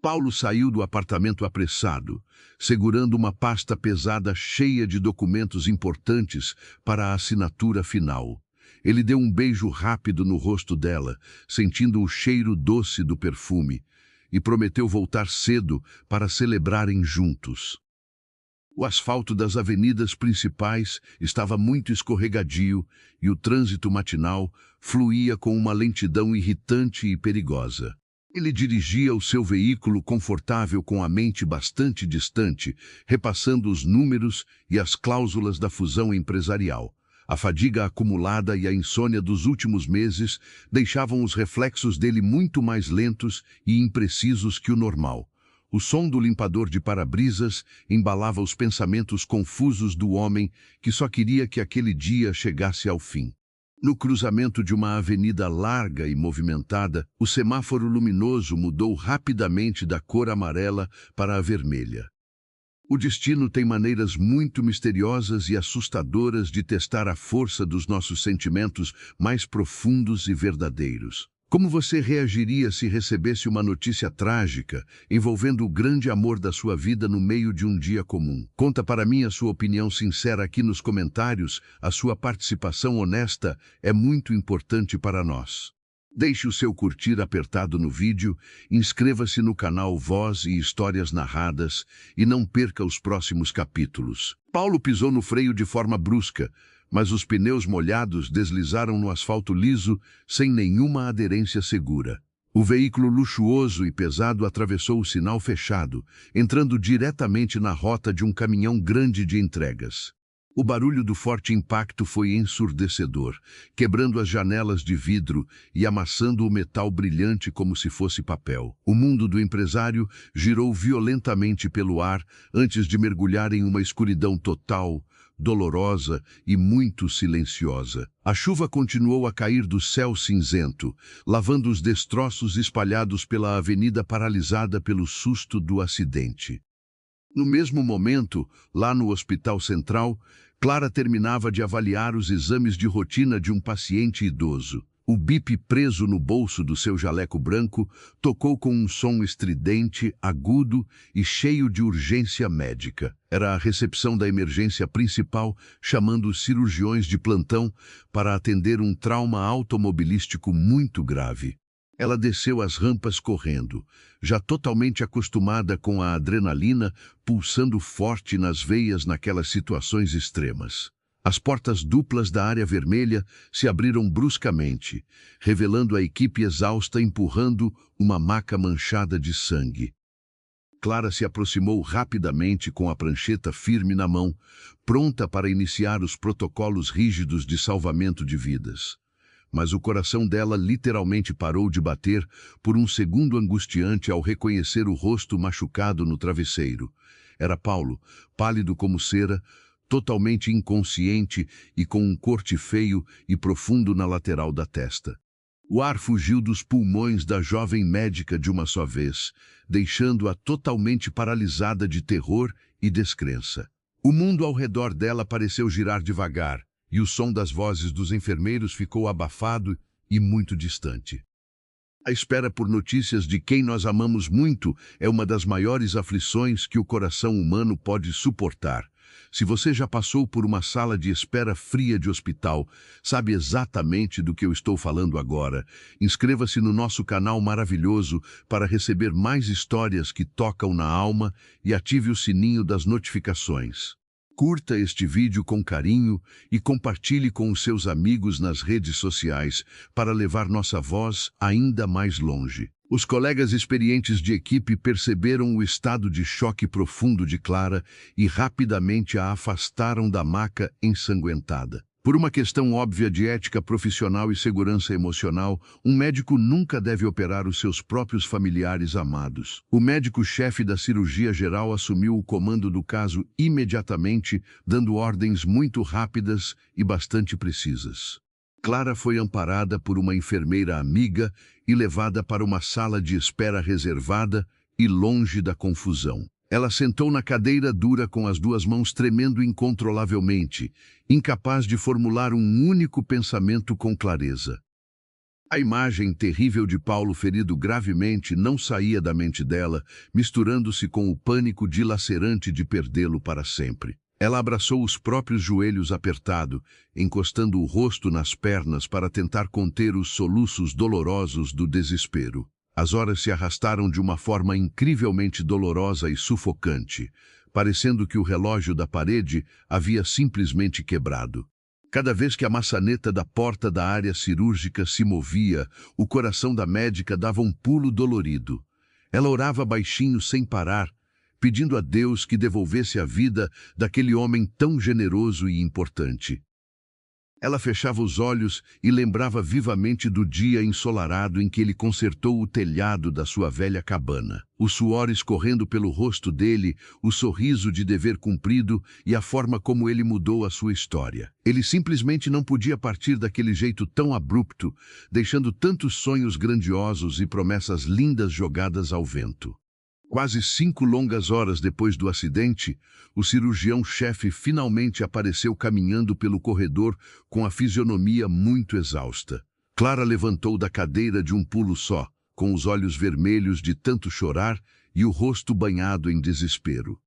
Paulo saiu do apartamento apressado, segurando uma pasta pesada cheia de documentos importantes para a assinatura final. Ele deu um beijo rápido no rosto dela, sentindo o cheiro doce do perfume, e prometeu voltar cedo para celebrarem juntos. O asfalto das avenidas principais estava muito escorregadio e o trânsito matinal fluía com uma lentidão irritante e perigosa. Ele dirigia o seu veículo confortável com a mente bastante distante, repassando os números e as cláusulas da fusão empresarial. A fadiga acumulada e a insônia dos últimos meses deixavam os reflexos dele muito mais lentos e imprecisos que o normal. O som do limpador de para-brisas embalava os pensamentos confusos do homem que só queria que aquele dia chegasse ao fim. No cruzamento de uma avenida larga e movimentada, o semáforo luminoso mudou rapidamente da cor amarela para a vermelha. O destino tem maneiras muito misteriosas e assustadoras de testar a força dos nossos sentimentos mais profundos e verdadeiros. Como você reagiria se recebesse uma notícia trágica envolvendo o grande amor da sua vida no meio de um dia comum? Conta para mim a sua opinião sincera aqui nos comentários. A sua participação honesta é muito importante para nós. Deixe o seu curtir apertado no vídeo, inscreva-se no canal Voz e Histórias Narradas e não perca os próximos capítulos. Paulo pisou no freio de forma brusca, mas os pneus molhados deslizaram no asfalto liso sem nenhuma aderência segura. O veículo luxuoso e pesado atravessou o sinal fechado, entrando diretamente na rota de um caminhão grande de entregas. O barulho do forte impacto foi ensurdecedor, quebrando as janelas de vidro e amassando o metal brilhante como se fosse papel. O mundo do empresário girou violentamente pelo ar antes de mergulhar em uma escuridão total, dolorosa e muito silenciosa. A chuva continuou a cair do céu cinzento, lavando os destroços espalhados pela avenida paralisada pelo susto do acidente. No mesmo momento, lá no Hospital Central, Clara terminava de avaliar os exames de rotina de um paciente idoso. O bip preso no bolso do seu jaleco branco tocou com um som estridente, agudo e cheio de urgência médica. Era a recepção da emergência principal, chamando os cirurgiões de plantão para atender um trauma automobilístico muito grave. Ela desceu as rampas correndo, já totalmente acostumada com a adrenalina pulsando forte nas veias naquelas situações extremas. As portas duplas da área vermelha se abriram bruscamente, revelando a equipe exausta empurrando uma maca manchada de sangue. Clara se aproximou rapidamente com a prancheta firme na mão, pronta para iniciar os protocolos rígidos de salvamento de vidas. mas o coração dela literalmente parou de bater por um segundo angustiante ao reconhecer o rosto machucado no travesseiro. Era Paulo, pálido como cera, totalmente inconsciente e com um corte feio e profundo na lateral da testa. O ar fugiu dos pulmões da jovem médica de uma só vez, deixando-a totalmente paralisada de terror e descrença. O mundo ao redor dela pareceu girar devagar, e o som das vozes dos enfermeiros ficou abafado e muito distante. A espera por notícias de quem nós amamos muito é uma das maiores aflições que o coração humano pode suportar. Se você já passou por uma sala de espera fria de hospital, sabe exatamente do que eu estou falando agora. Inscreva-se no nosso canal maravilhoso para receber mais histórias que tocam na alma e ative o sininho das notificações. Curta este vídeo com carinho e compartilhe com os seus amigos nas redes sociais para levar nossa voz ainda mais longe. Os colegas experientes de equipe perceberam o estado de choque profundo de Clara e rapidamente a afastaram da maca ensanguentada. Por uma questão óbvia de ética profissional e segurança emocional, um médico nunca deve operar os seus próprios familiares amados. O médico-chefe da cirurgia geral assumiu o comando do caso imediatamente, dando ordens muito rápidas e bastante precisas. Clara foi amparada por uma enfermeira amiga e levada para uma sala de espera reservada e longe da confusão. Ela sentou na cadeira dura com as duas mãos tremendo incontrolavelmente, incapaz de formular um único pensamento com clareza. A imagem terrível de Paulo ferido gravemente não saía da mente dela, misturando-se com o pânico dilacerante de perdê-lo para sempre. Ela abraçou os próprios joelhos apertado, encostando o rosto nas pernas para tentar conter os soluços dolorosos do desespero. As horas se arrastaram de uma forma incrivelmente dolorosa e sufocante, parecendo que o relógio da parede havia simplesmente quebrado. Cada vez que a maçaneta da porta da área cirúrgica se movia, o coração da médica dava um pulo dolorido. Ela orava baixinho sem parar, pedindo a Deus que devolvesse a vida daquele homem tão generoso e importante. Ela fechava os olhos e lembrava vivamente do dia ensolarado em que ele consertou o telhado da sua velha cabana. O suor escorrendo pelo rosto dele, o sorriso de dever cumprido e a forma como ele mudou a sua história. Ele simplesmente não podia partir daquele jeito tão abrupto, deixando tantos sonhos grandiosos e promessas lindas jogadas ao vento. Quase 5 longas horas depois do acidente, o cirurgião-chefe finalmente apareceu caminhando pelo corredor com a fisionomia muito exausta. Clara levantou da cadeira de um pulo só, com os olhos vermelhos de tanto chorar e o rosto banhado em desespero.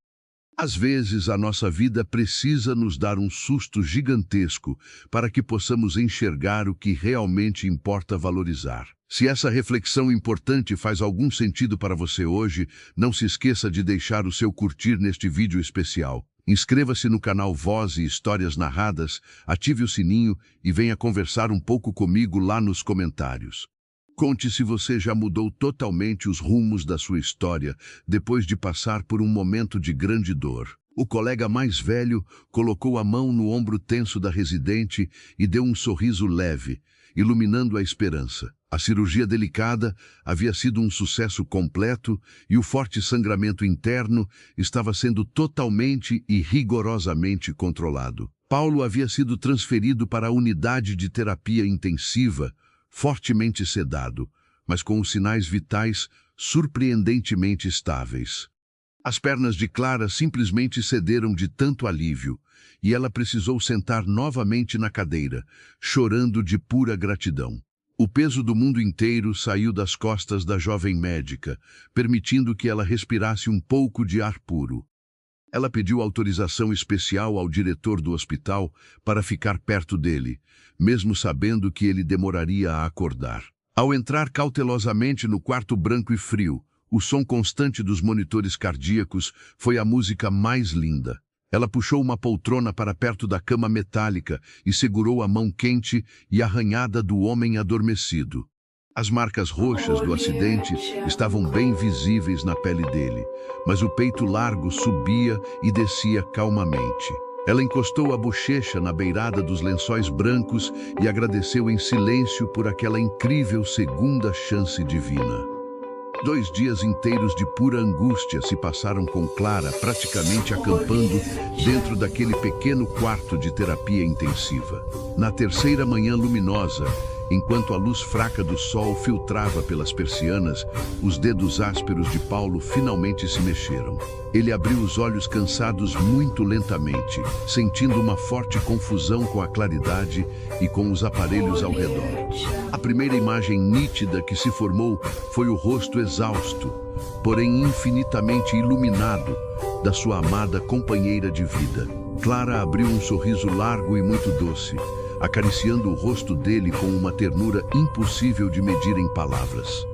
Às vezes, a nossa vida precisa nos dar um susto gigantesco para que possamos enxergar o que realmente importa valorizar. Se essa reflexão importante faz algum sentido para você hoje, não se esqueça de deixar o seu curtir neste vídeo especial. Inscreva-se no canal Voz e Histórias Narradas, ative o sininho e venha conversar um pouco comigo lá nos comentários. Conte se você já mudou totalmente os rumos da sua história depois de passar por um momento de grande dor. O colega mais velho colocou a mão no ombro tenso da residente e deu um sorriso leve, iluminando a esperança. A cirurgia delicada havia sido um sucesso completo e o forte sangramento interno estava sendo totalmente e rigorosamente controlado. Paulo havia sido transferido para a unidade de terapia intensiva, fortemente sedado, mas com os sinais vitais surpreendentemente estáveis. As pernas de Clara simplesmente cederam de tanto alívio, e ela precisou sentar novamente na cadeira, chorando de pura gratidão. O peso do mundo inteiro saiu das costas da jovem médica, permitindo que ela respirasse um pouco de ar puro. Ela pediu autorização especial ao diretor do hospital para ficar perto dele, mesmo sabendo que ele demoraria a acordar. Ao entrar cautelosamente no quarto branco e frio, o som constante dos monitores cardíacos foi a música mais linda. Ela puxou uma poltrona para perto da cama metálica e segurou a mão quente e arranhada do homem adormecido. As marcas roxas do acidente estavam bem visíveis na pele dele, mas o peito largo subia e descia calmamente. Ela encostou a bochecha na beirada dos lençóis brancos e agradeceu em silêncio por aquela incrível segunda chance divina. 2 dias inteiros de pura angústia se passaram com Clara praticamente acampando dentro daquele pequeno quarto de terapia intensiva. Na terceira manhã luminosa, enquanto a luz fraca do sol filtrava pelas persianas, os dedos ásperos de Paulo finalmente se mexeram. Ele abriu os olhos cansados muito lentamente, sentindo uma forte confusão com a claridade e com os aparelhos ao redor. A primeira imagem nítida que se formou foi o rosto exausto, porém infinitamente iluminado, da sua amada companheira de vida. Clara abriu um sorriso largo e muito doce, acariciando o rosto dele com uma ternura impossível de medir em palavras.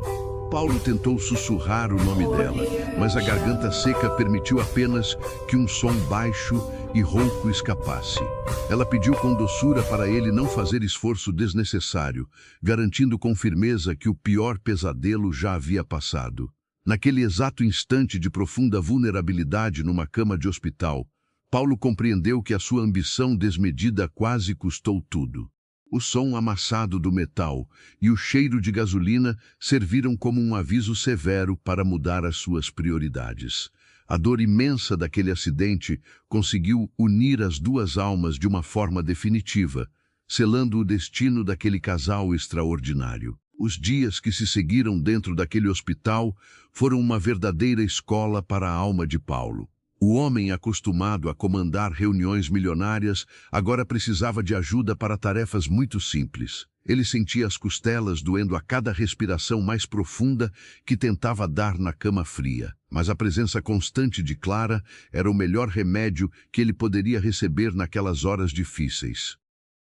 Paulo tentou sussurrar o nome dela, mas a garganta seca permitiu apenas que um som baixo e rouco escapasse. Ela pediu com doçura para ele não fazer esforço desnecessário, garantindo com firmeza que o pior pesadelo já havia passado. Naquele exato instante de profunda vulnerabilidade numa cama de hospital, Paulo compreendeu que a sua ambição desmedida quase custou tudo. O som amassado do metal e o cheiro de gasolina serviram como um aviso severo para mudar as suas prioridades. A dor imensa daquele acidente conseguiu unir as duas almas de uma forma definitiva, selando o destino daquele casal extraordinário. Os dias que se seguiram dentro daquele hospital foram uma verdadeira escola para a alma de Paulo. O homem acostumado a comandar reuniões milionárias agora precisava de ajuda para tarefas muito simples. Ele sentia as costelas doendo a cada respiração mais profunda que tentava dar na cama fria. Mas a presença constante de Clara era o melhor remédio que ele poderia receber naquelas horas difíceis.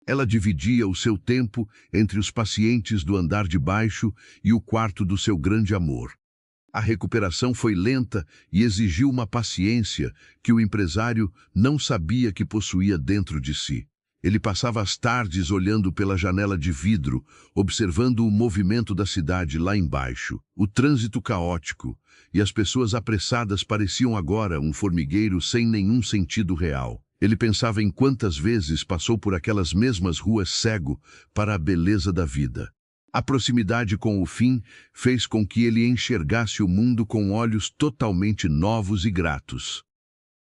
Ela dividia o seu tempo entre os pacientes do andar de baixo e o quarto do seu grande amor. A recuperação foi lenta e exigiu uma paciência que o empresário não sabia que possuía dentro de si. Ele passava as tardes olhando pela janela de vidro, observando o movimento da cidade lá embaixo, o trânsito caótico, e as pessoas apressadas pareciam agora um formigueiro sem nenhum sentido real. Ele pensava em quantas vezes passou por aquelas mesmas ruas cego para a beleza da vida. A proximidade com o fim fez com que ele enxergasse o mundo com olhos totalmente novos e gratos.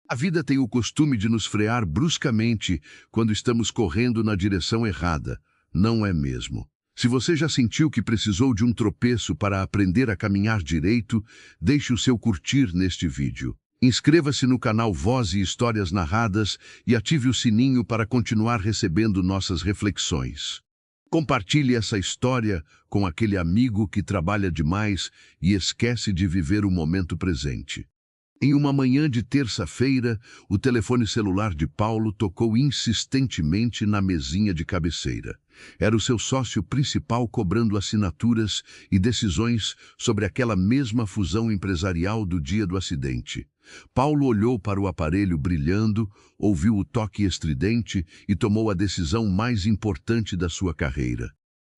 A vida tem o costume de nos frear bruscamente quando estamos correndo na direção errada, não é mesmo? Se você já sentiu que precisou de um tropeço para aprender a caminhar direito, deixe o seu curtir neste vídeo. Inscreva-se no canal Voz e Histórias Narradas e ative o sininho para continuar recebendo nossas reflexões. Compartilhe essa história com aquele amigo que trabalha demais e esquece de viver o momento presente. Em uma manhã de terça-feira, o telefone celular de Paulo tocou insistentemente na mesinha de cabeceira. Era o seu sócio principal cobrando assinaturas e decisões sobre aquela mesma fusão empresarial do dia do acidente. Paulo olhou para o aparelho brilhando, ouviu o toque estridente e tomou a decisão mais importante da sua carreira.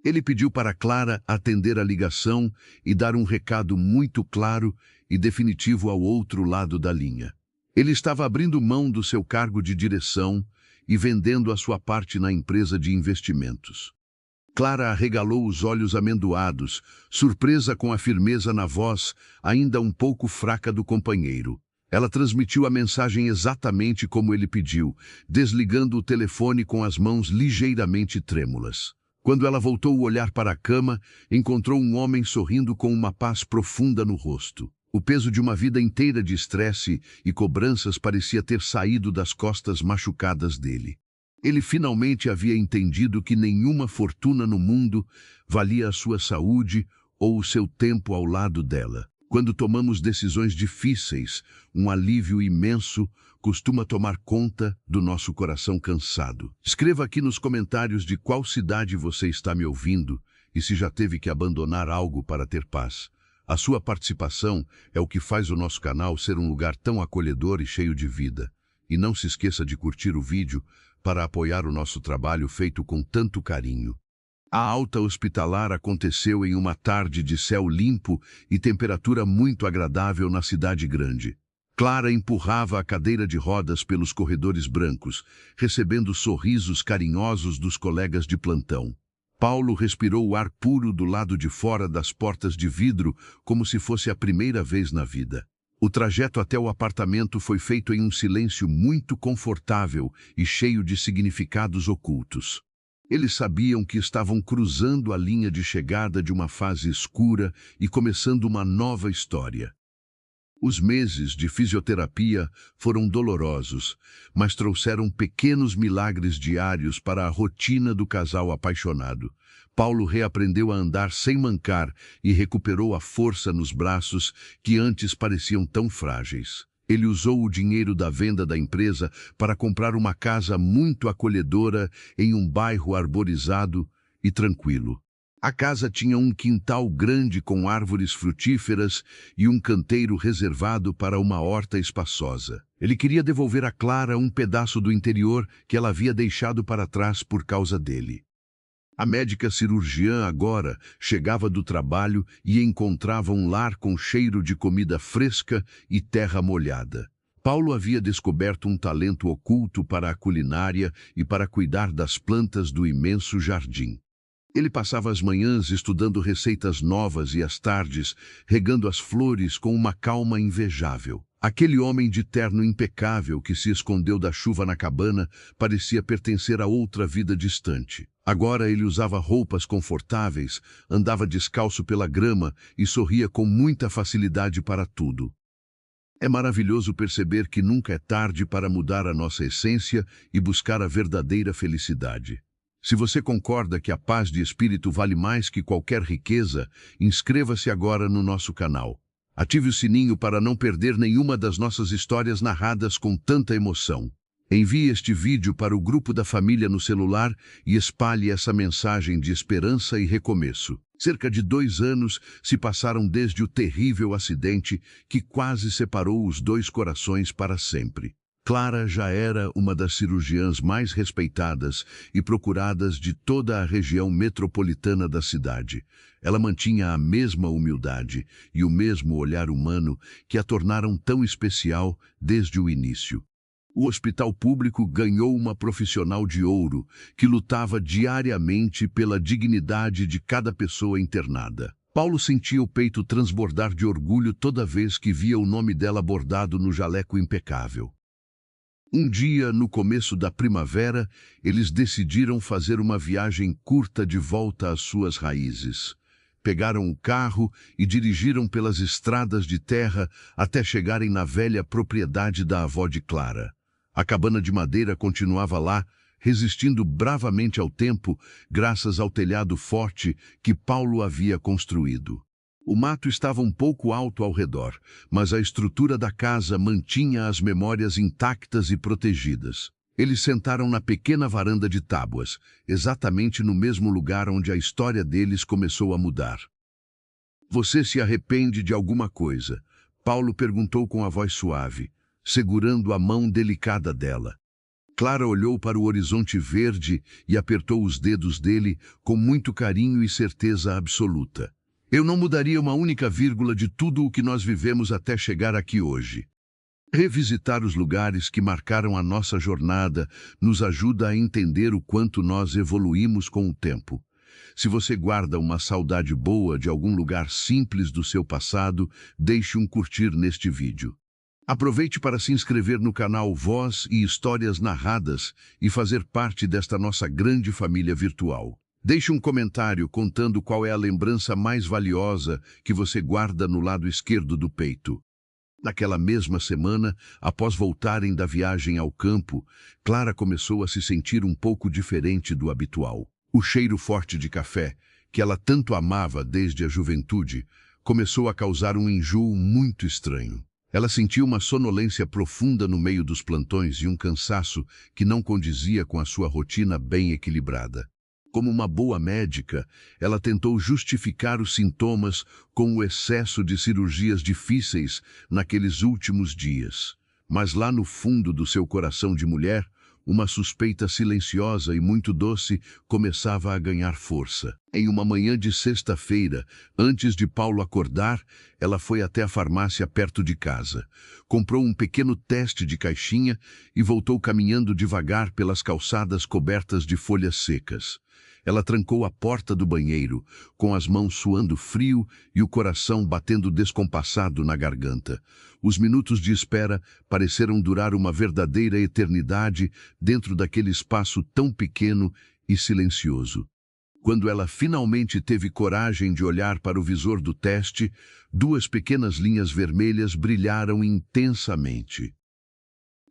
Ele pediu para Clara atender a ligação e dar um recado muito claro e definitivo ao outro lado da linha. Ele estava abrindo mão do seu cargo de direção e vendendo a sua parte na empresa de investimentos. Clara arregalou os olhos amendoados, surpresa com a firmeza na voz, ainda um pouco fraca do companheiro. Ela transmitiu a mensagem exatamente como ele pediu, desligando o telefone com as mãos ligeiramente trêmulas. Quando ela voltou o olhar para a cama, encontrou um homem sorrindo com uma paz profunda no rosto. O peso de uma vida inteira de estresse e cobranças parecia ter saído das costas machucadas dele. Ele finalmente havia entendido que nenhuma fortuna no mundo valia a sua saúde ou o seu tempo ao lado dela. Quando tomamos decisões difíceis, um alívio imenso costuma tomar conta do nosso coração cansado. Escreva aqui nos comentários de qual cidade você está me ouvindo e se já teve que abandonar algo para ter paz. A sua participação é o que faz o nosso canal ser um lugar tão acolhedor e cheio de vida. E não se esqueça de curtir o vídeo para apoiar o nosso trabalho feito com tanto carinho. A alta hospitalar aconteceu em uma tarde de céu limpo e temperatura muito agradável na cidade grande. Clara empurrava a cadeira de rodas pelos corredores brancos, recebendo sorrisos carinhosos dos colegas de plantão. Paulo respirou o ar puro do lado de fora das portas de vidro, como se fosse a primeira vez na vida. O trajeto até o apartamento foi feito em um silêncio muito confortável e cheio de significados ocultos. Eles sabiam que estavam cruzando a linha de chegada de uma fase escura e começando uma nova história. Os meses de fisioterapia foram dolorosos, mas trouxeram pequenos milagres diários para a rotina do casal apaixonado. Paulo reaprendeu a andar sem mancar e recuperou a força nos braços que antes pareciam tão frágeis. Ele usou o dinheiro da venda da empresa para comprar uma casa muito acolhedora em um bairro arborizado e tranquilo. A casa tinha um quintal grande com árvores frutíferas e um canteiro reservado para uma horta espaçosa. Ele queria devolver a Clara um pedaço do interior que ela havia deixado para trás por causa dele. A médica cirurgiã agora chegava do trabalho e encontrava um lar com cheiro de comida fresca e terra molhada. Paulo havia descoberto um talento oculto para a culinária e para cuidar das plantas do imenso jardim. Ele passava as manhãs estudando receitas novas e as tardes regando as flores com uma calma invejável. Aquele homem de terno impecável que se escondeu da chuva na cabana parecia pertencer a outra vida distante. Agora ele usava roupas confortáveis, andava descalço pela grama e sorria com muita facilidade para tudo. É maravilhoso perceber que nunca é tarde para mudar a nossa essência e buscar a verdadeira felicidade. Se você concorda que a paz de espírito vale mais que qualquer riqueza, inscreva-se agora no nosso canal. Ative o sininho para não perder nenhuma das nossas histórias narradas com tanta emoção. Envie este vídeo para o grupo da família no celular e espalhe essa mensagem de esperança e recomeço. Cerca de 2 anos se passaram desde o terrível acidente que quase separou os dois corações para sempre. Clara já era uma das cirurgiãs mais respeitadas e procuradas de toda a região metropolitana da cidade. Ela mantinha a mesma humildade e o mesmo olhar humano que a tornaram tão especial desde o início. O hospital público ganhou uma profissional de ouro que lutava diariamente pela dignidade de cada pessoa internada. Paulo sentia o peito transbordar de orgulho toda vez que via o nome dela bordado no jaleco impecável. Um dia, no começo da primavera, eles decidiram fazer uma viagem curta de volta às suas raízes. Pegaram o carro e dirigiram pelas estradas de terra até chegarem na velha propriedade da avó de Clara. A cabana de madeira continuava lá, resistindo bravamente ao tempo, graças ao telhado forte que Paulo havia construído. O mato estava um pouco alto ao redor, mas a estrutura da casa mantinha as memórias intactas e protegidas. Eles sentaram na pequena varanda de tábuas, exatamente no mesmo lugar onde a história deles começou a mudar. "Você se arrepende de alguma coisa?" Paulo perguntou com a voz suave, segurando a mão delicada dela. Clara olhou para o horizonte verde e apertou os dedos dele com muito carinho e certeza absoluta. "Eu não mudaria uma única vírgula de tudo o que nós vivemos até chegar aqui hoje." Revisitar os lugares que marcaram a nossa jornada nos ajuda a entender o quanto nós evoluímos com o tempo. Se você guarda uma saudade boa de algum lugar simples do seu passado, deixe um curtir neste vídeo. Aproveite para se inscrever no canal Voz e Histórias Narradas e fazer parte desta nossa grande família virtual. Deixe um comentário contando qual é a lembrança mais valiosa que você guarda no lado esquerdo do peito. Naquela mesma semana, após voltarem da viagem ao campo, Clara começou a se sentir um pouco diferente do habitual. O cheiro forte de café, que ela tanto amava desde a juventude, começou a causar um enjoo muito estranho. Ela sentiu uma sonolência profunda no meio dos plantões e um cansaço que não condizia com a sua rotina bem equilibrada. Como uma boa médica, ela tentou justificar os sintomas com o excesso de cirurgias difíceis naqueles últimos dias. Mas lá no fundo do seu coração de mulher, Uma suspeita silenciosa e muito doce começava a ganhar força. Em uma manhã de sexta-feira, antes de Paulo acordar, ela foi até a farmácia perto de casa. Comprou um pequeno teste de caixinha e voltou caminhando devagar pelas calçadas cobertas de folhas secas. Ela trancou a porta do banheiro, com as mãos suando frio e o coração batendo descompassado na garganta. Os minutos de espera pareceram durar uma verdadeira eternidade dentro daquele espaço tão pequeno e silencioso. Quando ela finalmente teve coragem de olhar para o visor do teste, duas pequenas linhas vermelhas brilharam intensamente.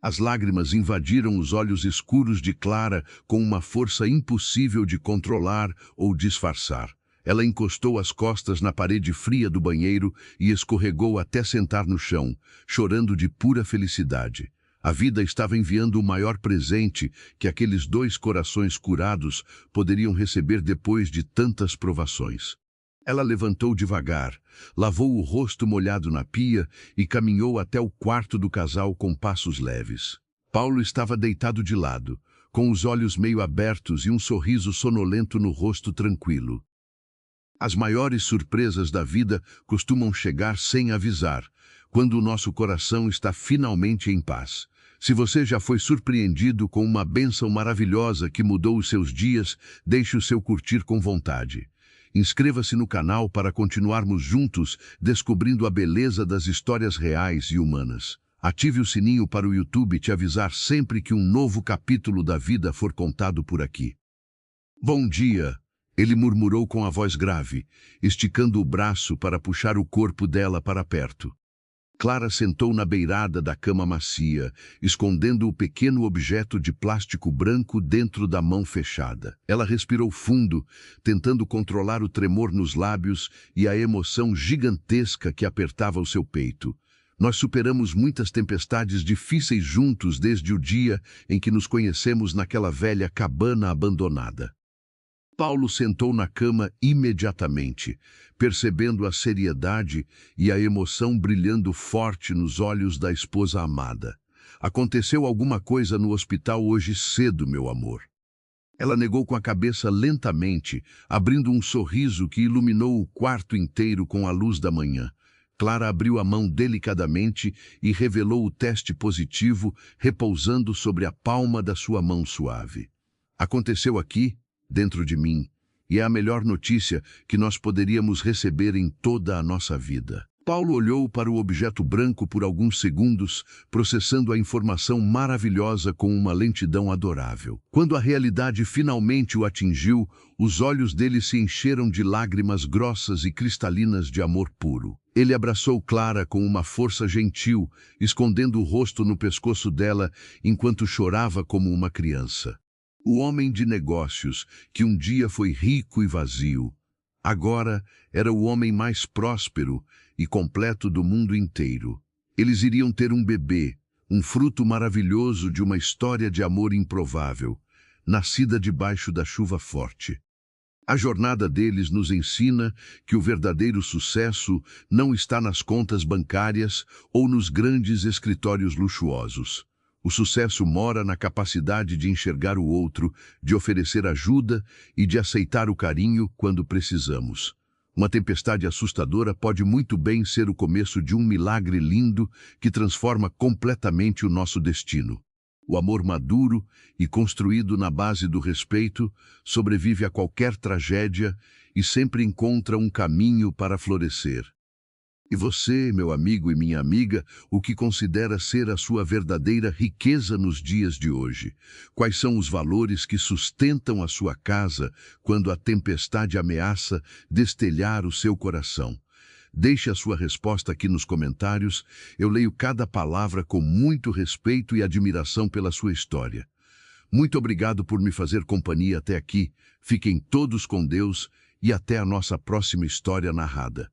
As lágrimas invadiram os olhos escuros de Clara com uma força impossível de controlar ou disfarçar. Ela encostou as costas na parede fria do banheiro e escorregou até sentar no chão, chorando de pura felicidade. A vida estava enviando o maior presente que aqueles dois corações curados poderiam receber depois de tantas provações. Ela levantou devagar, lavou o rosto molhado na pia e caminhou até o quarto do casal com passos leves. Paulo estava deitado de lado, com os olhos meio abertos e um sorriso sonolento no rosto tranquilo. As maiores surpresas da vida costumam chegar sem avisar, quando o nosso coração está finalmente em paz. Se você já foi surpreendido com uma bênção maravilhosa que mudou os seus dias, deixe o seu curtir com vontade. Inscreva-se no canal para continuarmos juntos descobrindo a beleza das histórias reais e humanas. Ative o sininho para o YouTube te avisar sempre que um novo capítulo da vida for contado por aqui. Bom dia, ele murmurou com a voz grave, esticando o braço para puxar o corpo dela para perto. Clara sentou na beirada da cama macia, escondendo o pequeno objeto de plástico branco dentro da mão fechada. Ela respirou fundo, tentando controlar o tremor nos lábios e a emoção gigantesca que apertava o seu peito. Nós superamos muitas tempestades difíceis juntos desde o dia em que nos conhecemos naquela velha cabana abandonada. Paulo sentou na cama imediatamente, percebendo a seriedade e a emoção brilhando forte nos olhos da esposa amada. Aconteceu alguma coisa no hospital hoje cedo, meu amor. Ela negou com a cabeça lentamente, abrindo um sorriso que iluminou o quarto inteiro com a luz da manhã. Clara abriu a mão delicadamente e revelou o teste positivo repousando sobre a palma da sua mão suave. Aconteceu aqui, dentro de mim, e é a melhor notícia que nós poderíamos receber em toda a nossa vida. Paulo olhou para o objeto branco por alguns segundos, processando a informação maravilhosa com uma lentidão adorável. Quando a realidade finalmente o atingiu, os olhos dele se encheram de lágrimas grossas e cristalinas de amor puro. Ele abraçou Clara com uma força gentil, escondendo o rosto no pescoço dela enquanto chorava como uma criança. O homem de negócios, que um dia foi rico e vazio, agora era o homem mais próspero e completo do mundo inteiro. Eles iriam ter um bebê, um fruto maravilhoso de uma história de amor improvável, nascida debaixo da chuva forte. A jornada deles nos ensina que o verdadeiro sucesso não está nas contas bancárias ou nos grandes escritórios luxuosos. O sucesso mora na capacidade de enxergar o outro, de oferecer ajuda e de aceitar o carinho quando precisamos. Uma tempestade assustadora pode muito bem ser o começo de um milagre lindo que transforma completamente o nosso destino. O amor maduro e construído na base do respeito sobrevive a qualquer tragédia e sempre encontra um caminho para florescer. E você, meu amigo e minha amiga, o que considera ser a sua verdadeira riqueza nos dias de hoje? Quais são os valores que sustentam a sua casa quando a tempestade ameaça destelhar o seu coração? Deixe a sua resposta aqui nos comentários. Eu leio cada palavra com muito respeito e admiração pela sua história. Muito obrigado por me fazer companhia até aqui. Fiquem todos com Deus e até a nossa próxima história narrada.